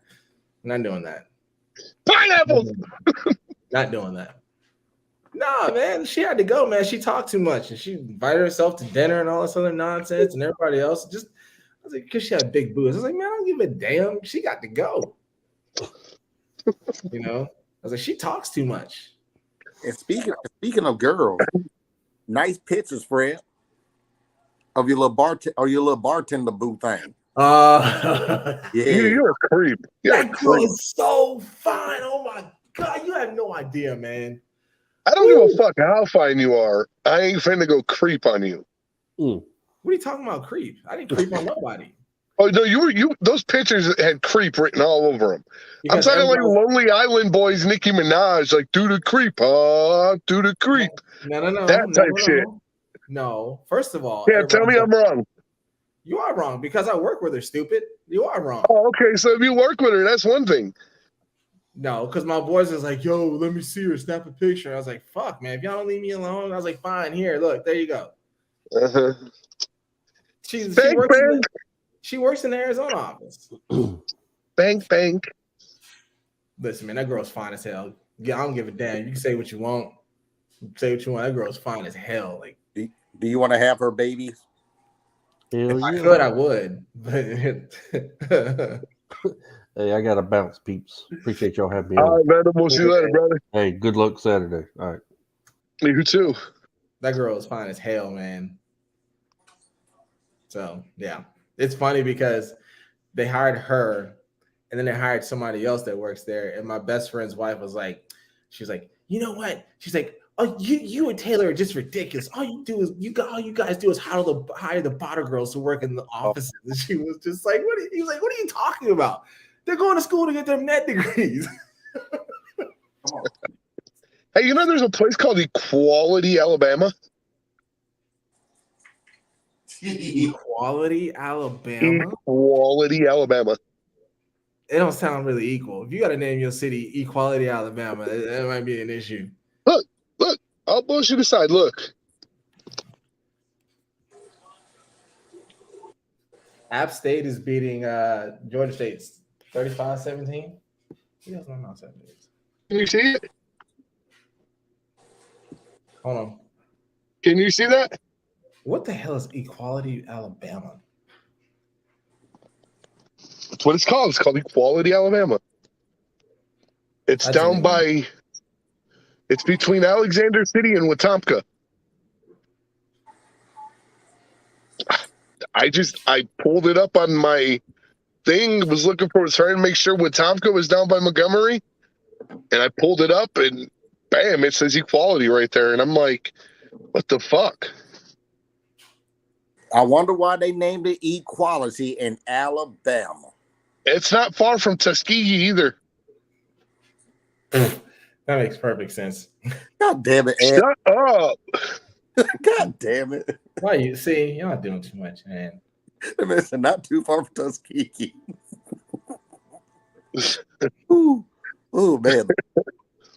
We're not doing that.
Pineapples.
Not doing that. Nah, man, she had to go, man. She talked too much and she invited herself to dinner and all this other nonsense and everybody else. Just, I was like, because she had big boobs. I was like, man, I don't give a damn. She got to go. You know, I was like, she talks too much.
And speaking of girls, nice pictures, Fred, of your little bartender boo thing.
Yeah, you're a creep.
That girl is so fine. Oh my God, you have no idea, man.
I don't give a fuck how fine you are. I ain't finna go creep on you.
What are you talking about, creep? I didn't creep on nobody.
Oh no, you those pictures had creep written all over them.
Because
I'm talking like Lonely Island Boys, Nicki Minaj, like do the creep, do the creep.
No.
That type shit.
No, first of all,
yeah, tell me I'm wrong.
You are wrong because I work with her, stupid. You are wrong.
Oh, okay, so if you work with her, that's one thing.
No, because my boys is like, yo, let me see her, snap a picture. I was like, fuck, man, if y'all don't leave me alone, I was like, fine, here, look, there you go.
Uh-huh.
She works in the Arizona office.
Bank.
Listen, man, that girl's fine as hell. Yeah, I don't give a damn. You can say what you want. Say what you want. That girl's fine as hell. Like,
do you want to have her babies?
If I could, I would. But
hey, I got to bounce, peeps. Appreciate y'all having me
All
on.
right, man. We'll see you later, brother.
Hey, good luck Saturday. All right.
You too.
That girl is fine as hell, man. So, yeah. It's funny because they hired her and then they hired somebody else that works there. And my best friend's wife was like, she's like, you know what? She's like, oh, you and Taylor are just ridiculous. All you guys do is hire the bottle girls to work in the offices. And she was just like, he was like, what are you talking about? They're going to school to get their net degrees.
Hey, you know there's a place called Equality, Alabama?
Equality, Alabama?
Equality, Alabama.
It don't sound really equal. If you got to name your city Equality, Alabama, that might be an issue.
Look, I'll bullshit aside. Look.
App State is beating Georgia State's 35-17. Who else am I not 7 days?
Can you see it?
Hold on.
Can you see that?
What the hell is Equality, Alabama?
That's what it's called. It's called Equality, Alabama. It's down by. It's between Alexander City and Wetumpka. I pulled it up on my thing, was trying to make sure Wetumpka was down by Montgomery, and I pulled it up, and bam, it says Equality right there, and I'm like, what the fuck?
I wonder why they named it Equality in Alabama.
It's not far from Tuskegee either.
That makes perfect sense.
God damn it, Ed.
Shut up.
God damn it.
Why you see? You're not doing too much, man.
It's not too far from Tuskegee. Ooh, man.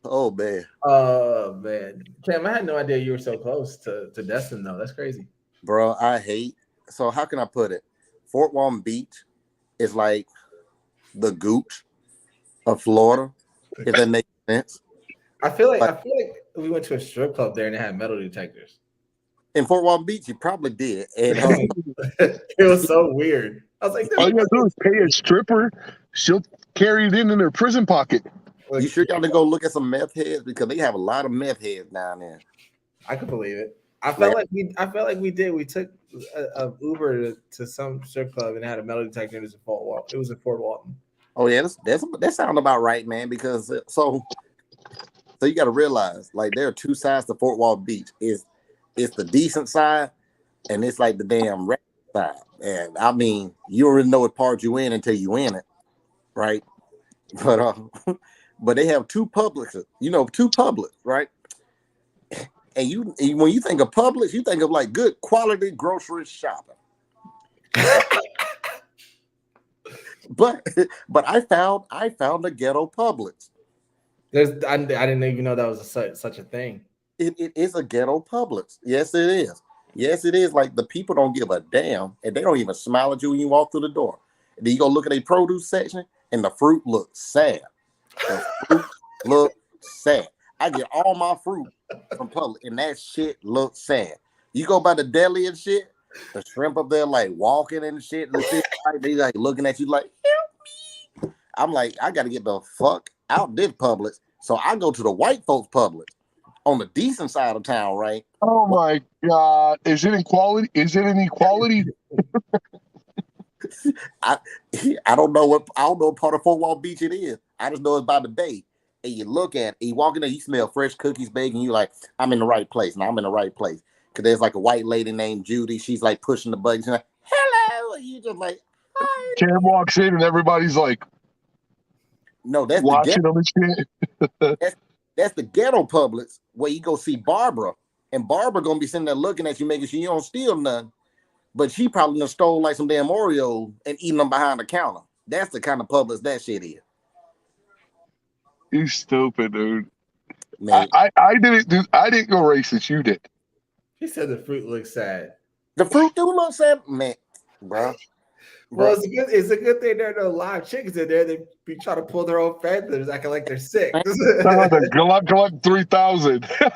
Oh man.
Oh man. Cam, I had no idea you were so close to Destin though. That's crazy.
Bro, so how can I put it? Fort Walton Beach is like the Gooch of Florida, if that makes sense.
I feel like we went to a strip club there and they had metal detectors.
In Fort Walton Beach, you probably did. And
it was so weird. I was like,
all you gotta do is pay a stripper. She'll carry it in her prison pocket.
You sure y'all to go look at some meth heads? Because they have a lot of meth heads down there.
I could believe it. I felt like we did. We took a Uber to some strip club and had a metal detector. It was in Fort Walton.
Oh yeah, that sounds about right, man. Because so you got to realize, like, there are two sides to Fort Walton Beach. It's the decent side, and it's like the damn rat side. And I mean, you already know what part you in until you in it, right? But but they have two Publix, two Publix, right? And when you think of Publix, you think of like good quality grocery shopping. but I found a ghetto Publix.
I didn't even know that was such a thing.
It is a ghetto Publix. Yes, it is. Yes, it is. Like, the people don't give a damn, and they don't even smile at you when you walk through the door. And then you go look at a produce section, and the fruit looks sad. The fruit looks sad. I get all my fruit from Publix, and that shit looks sad. You go by the deli and shit, the shrimp up there like walking and shit, and they like looking at you like, help me. I'm like, I got to get the fuck out this Publix. So I go to the white folks Publix on the decent side of town, right?
Oh my God. Is it equality?
I don't know what part of Fort Walton Beach it is. I just know it's by the bay. And you look at it, you walk in there, you smell fresh cookies, bacon, you like, I'm in the right place. Now I'm in the right place. Because there's like a white lady named Judy. She's like pushing the buttons. She's like, hello. And you just like, hi.
Cam walks in and everybody's like,
no, that's
watching them and
shit. That's the ghetto Publix where you go see Barbara. And Barbara going to be sitting there looking at you, making sure you don't steal nothing. But she probably done stole like some damn Oreo and eating them behind the counter. That's the kind of Publix that shit is.
You stupid, dude. Man. I didn't go racist. You did.
He said the fruit looks sad.
The fruit do look sad, man, bro.
Well, it's a good thing there are no live chickens in there. They be trying to pull their own feathers, acting like they're sick.
The Gluck 3000.
That's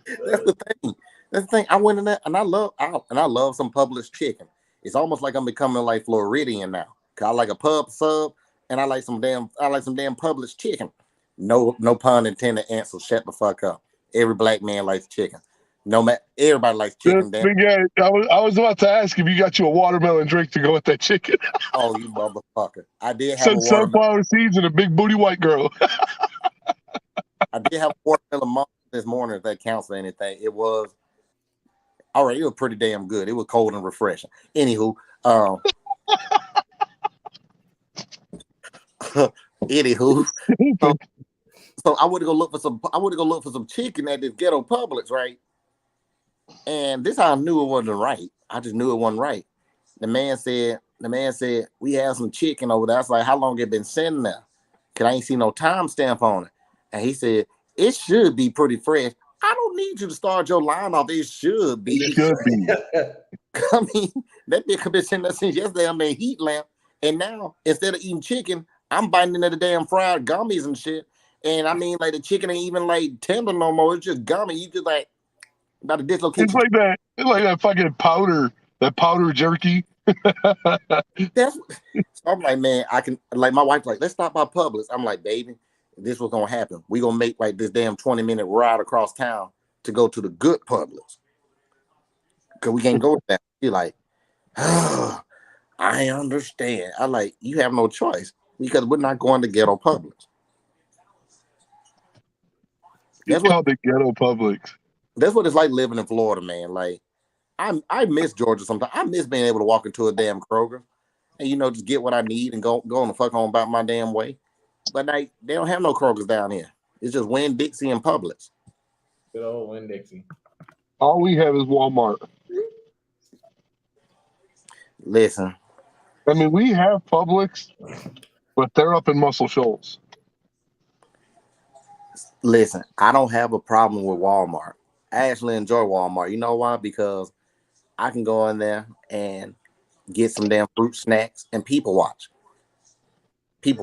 the thing. That's the thing. I went in there and I love some Publix chicken. It's almost like I'm becoming like Floridian now. Cause I like a pub sub and I like some damn Publix chicken. No pun intended, Ansel. Shut the fuck up. Every black man likes chicken. No matter, everybody likes chicken.
Yeah, I was about to ask if you got you a watermelon drink to go with that chicken.
Oh, you motherfucker! I did have
some sunflower seeds and a big booty white girl.
I did have a watermelon this morning. If that counts for anything, it was all right. It was pretty damn good. It was cold and refreshing. Anywho, so I would go look for some chicken at this ghetto Publix, right? And this how I knew it wasn't right. I just knew it wasn't right. The man said, we have some chicken over there. I was like, how long it been sitting there? Cause I ain't seen no timestamp on it. And he said, it should be pretty fresh. I don't need you to start your line off. It should be.
It should be.
I mean, that bitch been sitting there since yesterday. I'm in heat lamp. And now, instead of eating chicken, I'm biting into the damn fried gummies and shit. And I mean, like, the chicken ain't even like tender no more. It's just gummy. You just like about to dislocate.
It's like that fucking powder, jerky.
So I'm like, man, I can, like, my wife's like, let's stop by Publix. I'm like, baby, this was gonna happen. We gonna make like this damn 20-minute ride across town to go to the good Publix. Cause we can't go there. She's like, oh, I understand. I like, you have no choice because we're not going to ghetto Publix.
It's called the ghetto Publix.
That's what it's like living in Florida, man. Like, I miss Georgia sometimes. I miss being able to walk into a damn Kroger and just get what I need and go on the fuck home about my damn way. But like, they don't have no Krogers down here. It's just Winn-Dixie and Publix.
Good old Winn-Dixie.
All we have is Walmart.
Listen.
I mean, we have Publix, but they're up in Muscle Shoals.
Listen, I don't have a problem with Walmart. I actually enjoy Walmart. You know why? Because I can go in there and get some damn fruit snacks and people watch. Play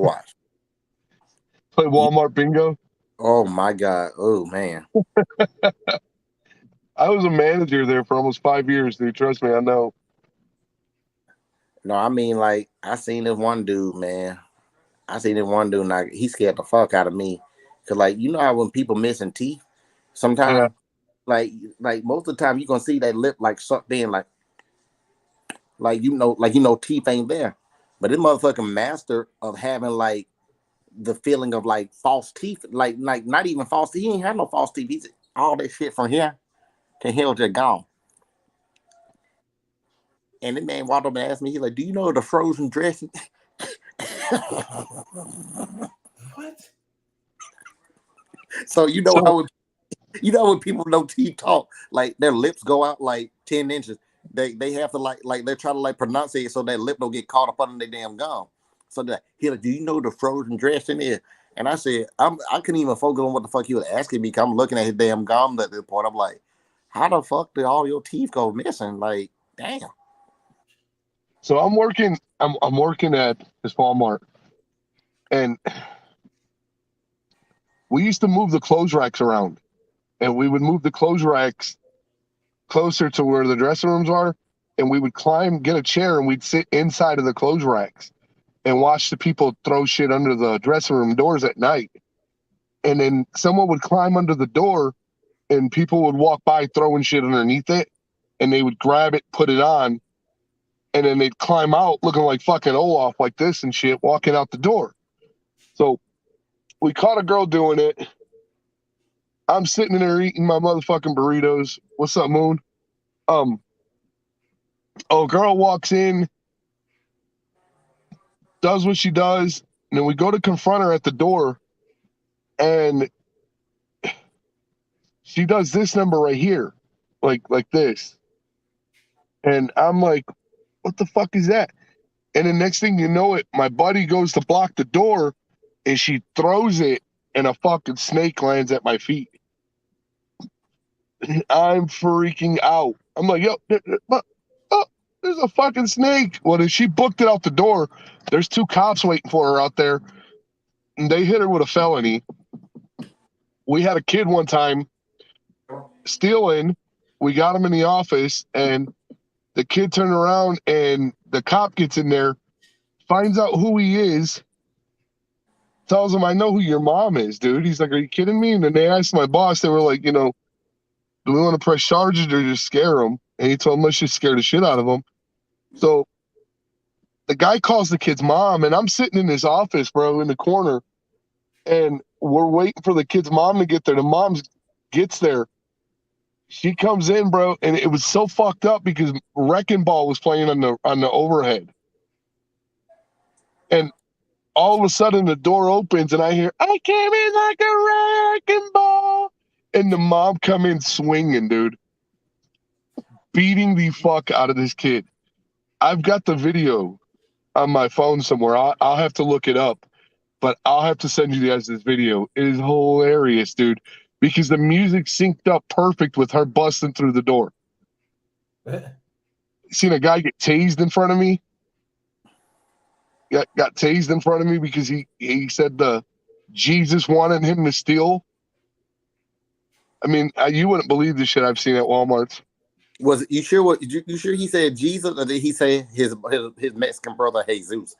Walmart bingo.
Oh my God. Oh man.
I was a manager there for almost 5 years, dude. Trust me, I know.
No, I mean, like, I seen this one dude, man. Now he scared the fuck out of me. Cause like, you know how when people missing teeth, sometimes like most of the time you're gonna see that lip like sucked in, like like teeth ain't there. But this motherfucking master of having like the feeling of like false teeth, like not even false teeth. He ain't have no false teeth. He's all that shit from here to hell just gone. And the man walked up and asked me, he's like, "Do you know the frozen dressing?"
What?
So how when people with no teeth talk, like their lips go out like 10 inches. They have to like they're trying to like pronounce it so that lip don't get caught up under their damn gum. So that he like, "Do you know the frozen dressing is?" And I said, I couldn't even focus on what the fuck he was asking me. Cause I'm looking at his damn gum at this point. I'm like, how the fuck did all your teeth go missing? Like, damn.
So I'm working at this Walmart, and we used to move the clothes racks around, and we would move the clothes racks closer to where the dressing rooms are, and we would get a chair, and we'd sit inside of the clothes racks and watch the people throw shit under the dressing room doors at night. And then someone would climb under the door, and people would walk by throwing shit underneath it, and they would grab it, put it on, and then they'd climb out looking like fucking Olaf like this and shit, walking out the door. So we caught a girl doing it. I'm sitting in there eating my motherfucking burritos. What's up, Moon? Girl walks in, does what she does, and then we go to confront her at the door, and she does this number right here, like this. And I'm like, what the fuck is that? And the next thing you know it, my buddy goes to block the door, and she throws it, and a fucking snake lands at my feet. I'm freaking out. I'm like, yo, there's a fucking snake. Well, she booked it out the door. There's 2 cops waiting for her out there, and they hit her with a felony. We had a kid one time stealing. We got him in the office, and the kid turned around, and the cop gets in there, finds out who he is, tells him, "I know who your mom is, dude." He's like, "Are you kidding me?" And then they asked my boss, they were like, do we want to press charges or just scare him? And he told them, let's just scare the shit out of him. So the guy calls the kid's mom, and I'm sitting in his office, bro, in the corner, and we're waiting for the kid's mom to get there. The mom gets there. She comes in, bro, and it was so fucked up because Wrecking Ball was playing on the overhead. And all of a sudden the door opens and I hear, "I came in like a wrecking ball." And the mom come in swinging, dude. Beating the fuck out of this kid. I've got the video on my phone somewhere. I'll have to look it up, but I'll have to send you guys this video. It is hilarious, dude, because the music synced up perfect with her busting through the door. Seen a guy get tased in front of me. Got tased in front of me because he said Jesus wanted him to steal. I mean, you wouldn't believe the shit I've seen at Walmart.
Was you sure? You sure he said Jesus, or did he say his Mexican brother Jesus?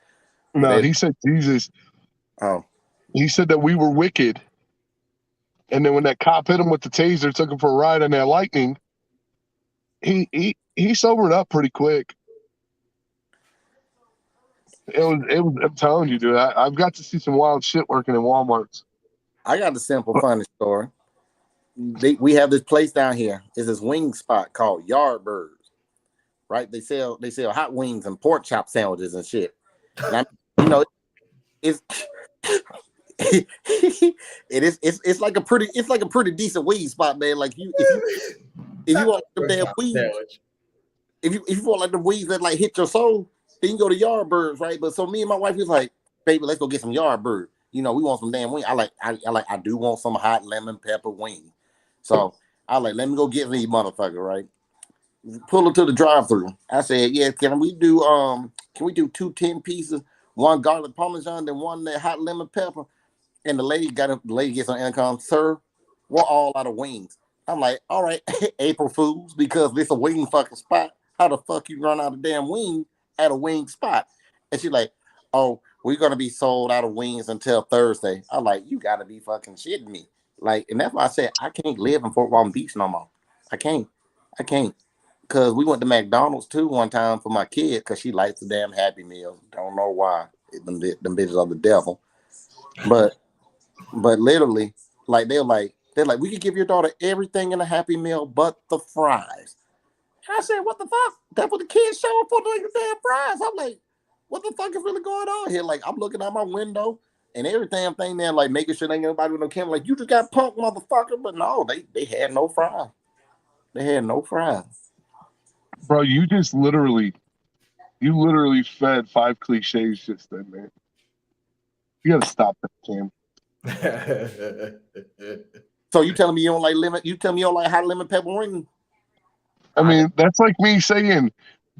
No, he said Jesus.
Oh,
he said that we were wicked, and then when that cop hit him with the taser, took him for a ride on that Lightning, he sobered up pretty quick. It was. I'm telling you, dude. I've got to see some wild shit working in Walmarts.
I got a simple funny story. We have this place down here. It's this wing spot called Yardbirds, right? They sell hot wings and pork chop sandwiches and shit. And it's it's like a pretty decent wing spot, man. Like if you want the damn wings, if you want like the wings that like hit your soul, then you go to Yardbirds, right? But so me and my wife was like, "Baby, let's go get some Yardbirds. We want some damn wings." I do want some hot lemon pepper wings. So I let me go get these motherfucker, right? Pull it to the drive-thru. I said, "Yeah, can we do 2 10 pieces, 1 garlic parmesan, then 1 that hot lemon pepper?" And the lady gets on intercom, "Sir, we're all out of wings." I'm like, "All right, April Fools, because this a wing fucking spot. How the fuck you run out of damn wing at a wing spot?" And she's like, "Oh, we're gonna be sold out of wings until Thursday." I'm like, "You gotta be fucking shitting me." Like, and that's why I said I can't live in Fort Walton Beach no more. I can't. because we went to McDonald's too one time for my kid because she likes the damn Happy Meals. Don't know why. Them bitches are the devil. But literally, like they're like, we could give your daughter everything in a Happy Meal but the fries. And I said, what the fuck? That's what the kids show up for, the damn fries. I'm like, what the fuck is really going on here? Like, I'm looking out my window and every damn thing there, like making sure there ain't nobody with no camera. Like, you just got punked, motherfucker. But no, they had no fries. They had no fries.
Bro, you literally fed 5 cliches just then, man. You gotta stop that, Cam.
So you telling me you don't like lemon? You tell me you don't like hot lemon pepper ring?
I mean, that's like me saying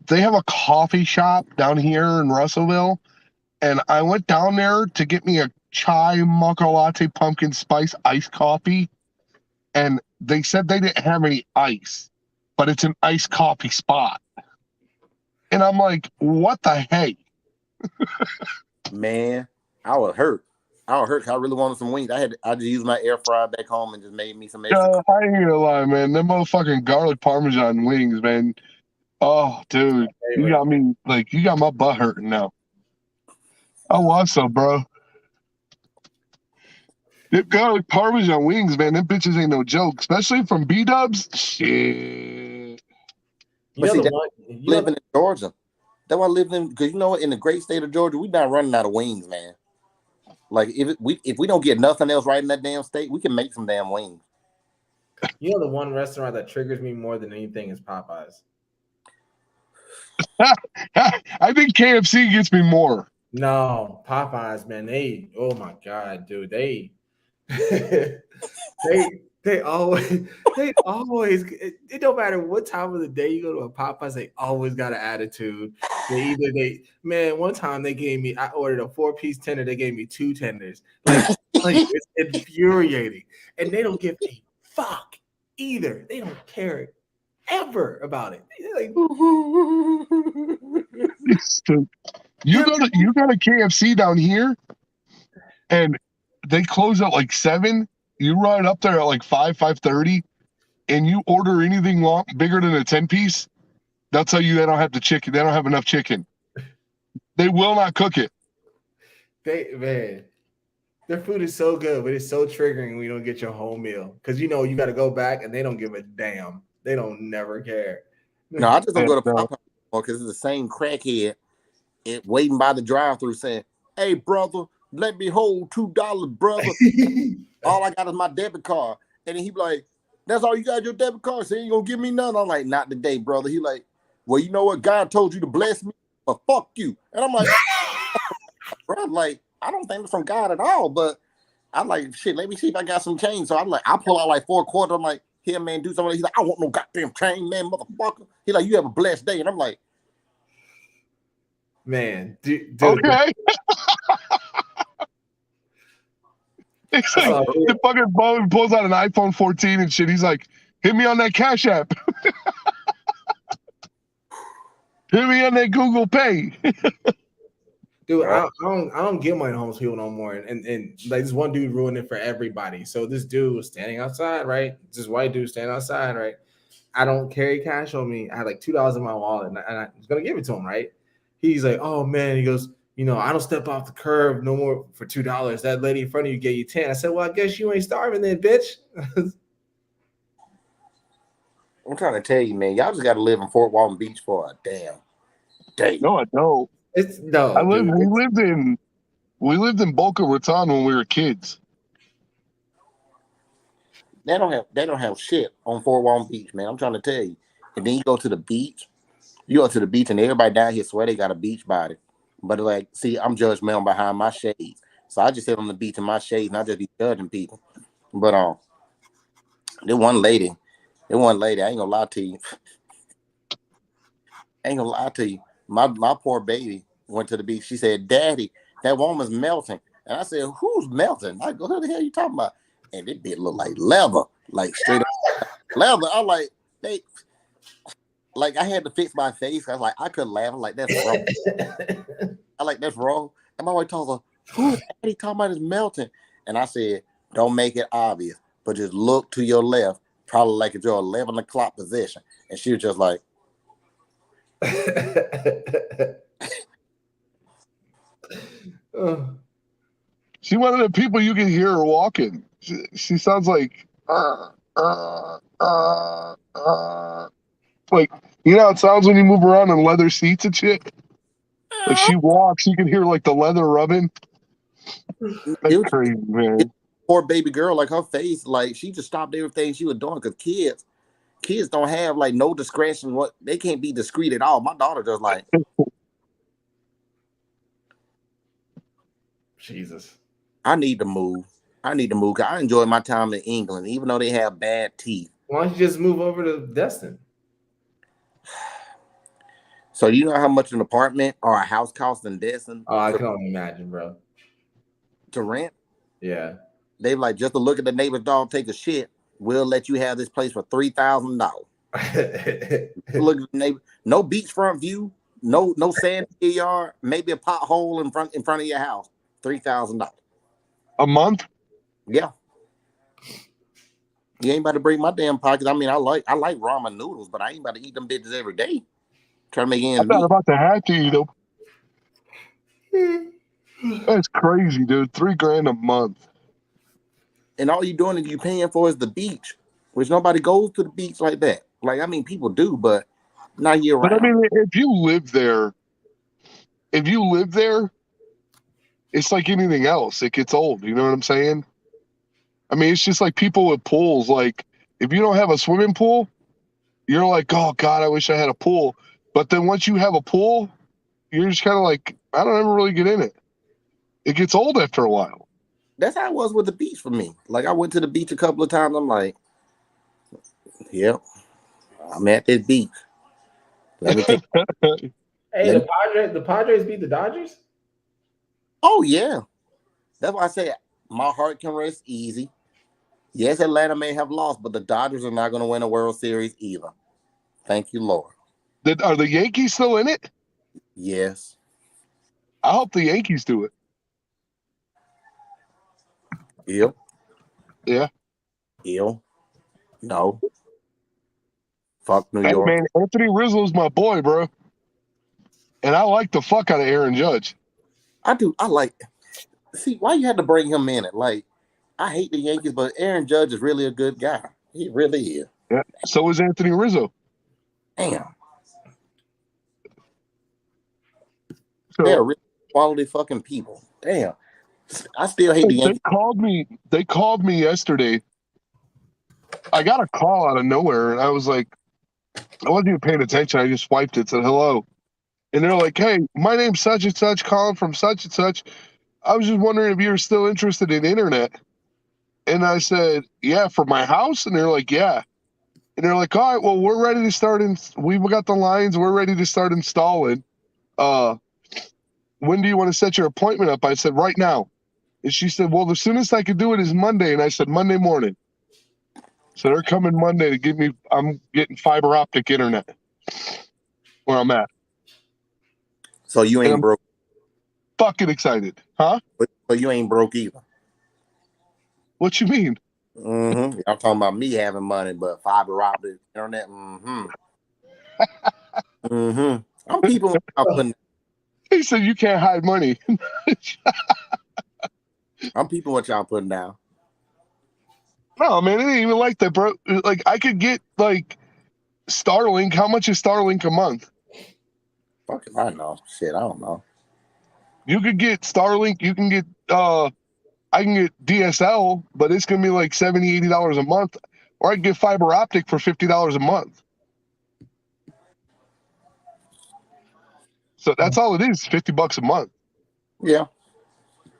they have a coffee shop down here in Russellville, and I went down there to get me a chai mocha latte pumpkin spice iced coffee, and they said they didn't have any ice, but it's an iced coffee spot. And I'm like, what the heck?
Man, I was hurt. I really wanted some wings. I just used my air fryer back home and just made me some extra.
I ain't gonna lie, man. Them motherfucking garlic parmesan wings, man. Oh, dude, you got my butt hurting now. I want some, bro. Them garlic parmesan wings, man. Them bitches ain't no joke, especially from B-Dubs. Shit.
Living in Georgia. That's why I live in, because you know what, in the great state of Georgia, we not running out of wings, man. Like if we don't get nothing else right in that damn state, we can make some damn wings.
You know, the one restaurant that triggers me more than anything is Popeyes.
I think KFC gets me more.
No, Popeyes, man. Oh my god, dude. They always it don't matter what time of the day you go to a Popeyes, they always got an attitude. One time I ordered a 4-piece tender, they gave me 2 tenders. Like it's infuriating. And they don't give a fuck either. They don't care ever about it. Like,
you go to KFC down here and they close at like 7. You run up there at like 5:30, and you order anything bigger than a 10-piece, they'll tell you they don't have the chicken. They don't have enough chicken. They will not cook it.
Their food is so good, but it's so triggering when you don't get your home meal because you know you got to go back and they don't give a damn. They don't never care.
No, I just don't go to Popeyes because it's the same crackhead waiting by the drive-thru saying, "Hey, brother, let me hold $2, brother." All I got is my debit card. And then he be like, "That's all you got, your debit card? So you ain't gonna give me none?" I'm like, "Not today, brother." He like, "Well, you know what? God told you to bless me, but fuck you." And I'm like, bro, like, I don't think it's from God at all. But I'm like, shit, let me see if I got some change. So I'm like, I pull out like 4 quarters. I'm like, "Here, man, do something." He's like, "I want no goddamn change, man, motherfucker." He like, "You have a blessed day." And I'm like,
man, dude.
Okay. It's like the fucking bum pulls out an iPhone 14 and shit. He's like, "Hit me on that Cash App. Hit me on that Google Pay."
Dude, I don't get my homeless people no more. And like this one dude ruined it for everybody. So this dude was standing outside, right? This white dude standing outside, right? I don't carry cash on me. I had like $2 in my wallet, and I was gonna give it to him, right? He's like, "Oh man," he goes, "You know, I don't step off the curb no more for $2. That lady in front of you gave you 10." I said, "Well, I guess you ain't starving then, bitch."
I'm trying to tell you, man, y'all just got to live in Fort Walton Beach for a damn day.
No, I don't. We lived in Boca Raton when we were kids.
They don't have shit on Fort Walton Beach, man. I'm trying to tell you. And then you go to the beach. And everybody down here swear they got a beach body. But like, see, I'm judgmental behind my shades. So I just sit on the beach in my shades and I just be judging people. But there one lady, I ain't gonna lie to you. My poor baby went to the beach. She said, "Daddy, that woman's melting." And I said, "Who's melting?" I go, "Who the hell are you talking about?" And this bitch look like leather, like straight up leather. I'm like, I had to fix my face. I was like, I couldn't laugh. I'm like, "That's wrong." That's wrong. And my wife told her, "Who's Daddy talking about is melting?" And I said, "Don't make it obvious, but just look to your left, probably like it's your 11 o'clock position." And she was just like,
She one of the people you can hear her walking. She sounds like like, you know how it sounds when you move around in leather seats and shit? Like she walks, you can hear like the leather rubbing. That's crazy, man.
Poor baby girl, like her face, like she just stopped everything she was doing because kids don't have like no discretion. What they can't be discreet at all. My daughter just like
Jesus.
I need to move. Cause I enjoy my time in England, even though they have bad teeth.
Why don't you just move over to Destin?
So you know how much an apartment or a house costs in Destin?
Oh, I can only imagine, bro.
To rent?
Yeah.
They like just to look at the neighbor's dog take a shit. We'll let you have this place for $3,000. Look at the neighbor, no beachfront view, no sand in your yard, maybe a pothole in front of your house. $3,000
a month.
Yeah, you ain't about to break my damn pockets. I mean, I like ramen noodles, but I ain't about to eat them bitches every day. Trying to make ends
I'm not
meet.
about to have to eat them. That's crazy, dude. $3,000 a month.
And all you doing is you paying for is the beach, which nobody goes to the beach like that. Like, I mean, people do, but not year round.
But I mean, if you live there, it's like anything else. It gets old. You know what I'm saying? I mean, it's just like people with pools. Like, if you don't have a swimming pool, you're like, oh God, I wish I had a pool. But then once you have a pool, you're just kind of like, I don't ever really get in it. It gets old after a while.
That's how it was with the beach for me. Like, I went to the beach a couple of times. I'm like, yep, I'm at this beach. Let me take.
Hey, the Padres beat the Dodgers?
Oh, yeah. That's why I say my heart can rest easy. Yes, Atlanta may have lost, but the Dodgers are not going to win a World Series either. Thank you, Lord.
Are the Yankees still in it?
Yes.
I hope the Yankees do it.
Ill?
Yeah.
Ill? No. Fuck New
Hey,
York.
man, Anthony Rizzo's my boy, bro. And I like the fuck out of Aaron Judge.
I do. I like. See, why you had to bring him in it? Like, I hate the Yankees, but Aaron Judge is really a good guy. He really is.
Yeah. So is Anthony Rizzo.
Damn.
So,
They're really quality fucking people. Damn. I still hate the Yankees.
They called me yesterday. I got a call out of nowhere, and I was like, I wasn't even paying attention. I just swiped it, said hello. And they're like, hey, my name's such and such, calling from such and such. I was just wondering if you were still interested in internet. And I said, yeah, for my house? And they're like, yeah. And they're like, all right, well, we're ready to start. We've got the lines. We're ready to start installing. When do you want to set your appointment up? I said, right now. And she said, well, the soonest I could do it is Monday. And I said, Monday morning. So they're coming Monday to give me, I'm getting fiber optic internet where I'm at.
So you ain't broke.
Fucking excited. Huh?
So you ain't broke either.
What you mean?
Mm-hmm. I'm talking about me having money, but fiber optic internet. Mm-hmm. Mm-hmm. I'm people putting.
He said you can't hide money.
I'm people what y'all putting down.
No, man, it ain't even like that, bro. Like I could get like Starlink. How much is Starlink a month?
Fuck if I know. Shit, I don't know.
You could get Starlink. You can get I can get DSL, but it's gonna be like $70, $80 a month. Or I can get fiber optic for $50 a month. So that's all it is, $50 a month.
Yeah.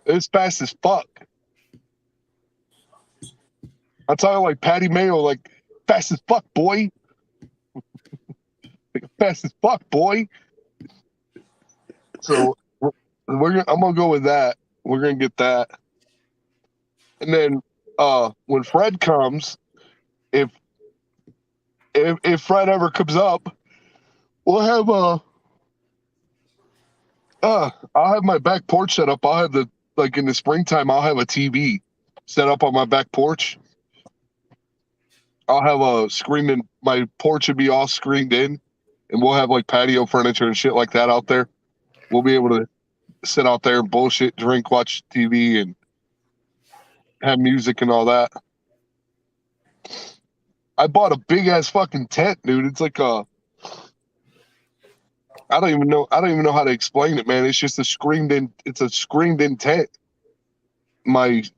It's fast as fuck. I'll tell you, like Patty Mayo, like fast as fuck, boy. Like, fast as fuck, boy. So I'm gonna go with that. We're gonna get that. And then when Fred comes, if Fred ever comes up, we'll have I'll have my back porch set up. I'll have in the springtime, I'll have a TV set up on my back porch. I'll have a screen, and my porch would be all screened in, and we'll have like patio furniture and shit like that out there. We'll be able to sit out there, bullshit, drink, watch TV, and have music and all that. I bought a big ass fucking tent, dude. It's like I don't even know how to explain it, man. It's just a screened in tent. It's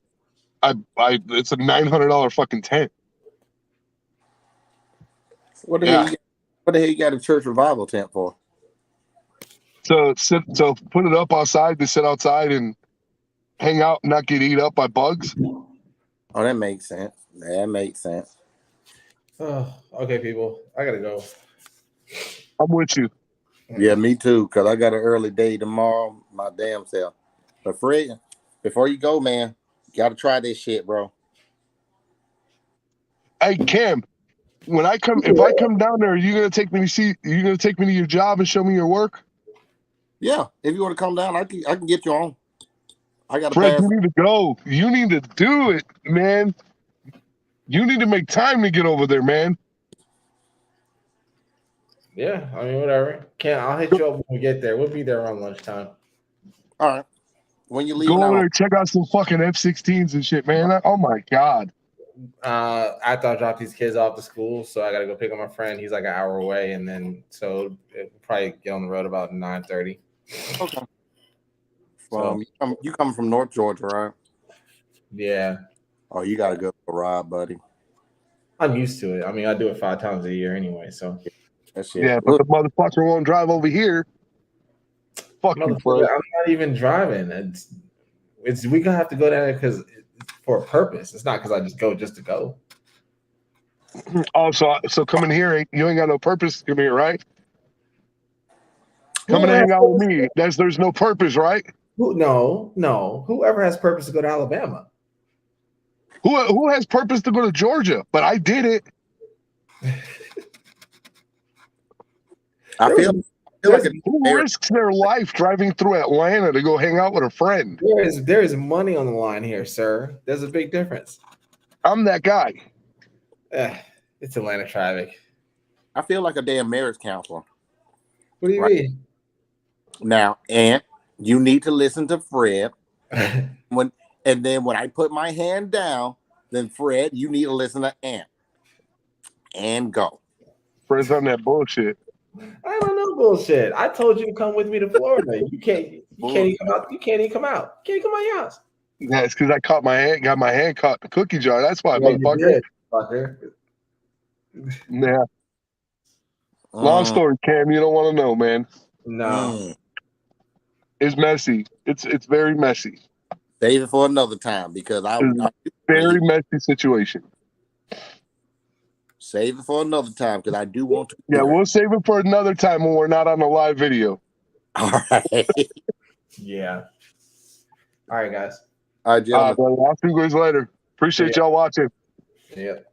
a $900 fucking tent.
What the hell you got a church revival tent for?
So put it up outside to sit outside and hang out and not get eat up by bugs.
Oh, that makes sense. That makes sense.
Oh, okay, people. I gotta go.
I'm with you.
Yeah, me too, because I got an early day tomorrow, my damn self. But Fred, before you go, man, you got to try this shit, bro.
Hey, Cam, if I come down there, are you gonna take me to your job and show me your work?
Yeah, if you want to come down, I can get you on. I got to
Fred,
pass.
you need to go. You need to do it, man. You need to make time to get over there, man.
Yeah, I mean, whatever. I'll hit you up when we get there. We'll be there around lunchtime.
All right. When you leave,
go over there, check out some fucking F-16s and shit, man. Oh my god.
After I drop these kids off to school, so I gotta go pick up my friend. He's like an hour away, and then so we'll probably get on the road about 9:30.
Okay. Well, you come from North Georgia, right?
Yeah.
Oh, you gotta go for a ride, buddy.
I'm used to it. I mean, I do it 5 times a year anyway, so.
That's it.
Yeah, but the motherfucker won't drive over here. Fuck you, Fred.
I'm not even driving. It's we gonna have to go down there because for a purpose. It's not because I just go just to go.
Oh, so coming here, you ain't got no purpose to come here, right? Coming to hang out with me. There's no purpose, right?
No. Whoever has purpose to go to Alabama.
Who has purpose to go to Georgia? But I did it.
I feel like
who risks their life driving through Atlanta to go hang out with a friend?
There is money on the line here, sir. There's a big difference.
I'm that guy.
It's Atlanta traffic.
I feel like a damn marriage counselor.
What do you mean?
Now, and you need to listen to Fred. When I put my hand down, then Fred, you need to listen to Ant. And go.
Fred's on that bullshit.
I don't know bullshit. I told you to come with me to Florida. You can't even come out. You can't even come out. You can't come out your house.
Yeah, it's because I got my hand caught in the cookie jar. That's why, motherfucker. Yeah. Long story, Cam. You don't want to know, man.
No.
It's messy. It's very messy.
Save it for another time because
very messy situation.
Save it for another time because I do want to.
Yeah, we'll save it for another time when we're not on a live video.
All right.
Yeah. All right, guys.
All right, gentlemen.
I'll see you guys later. Appreciate y'all watching.
Yep.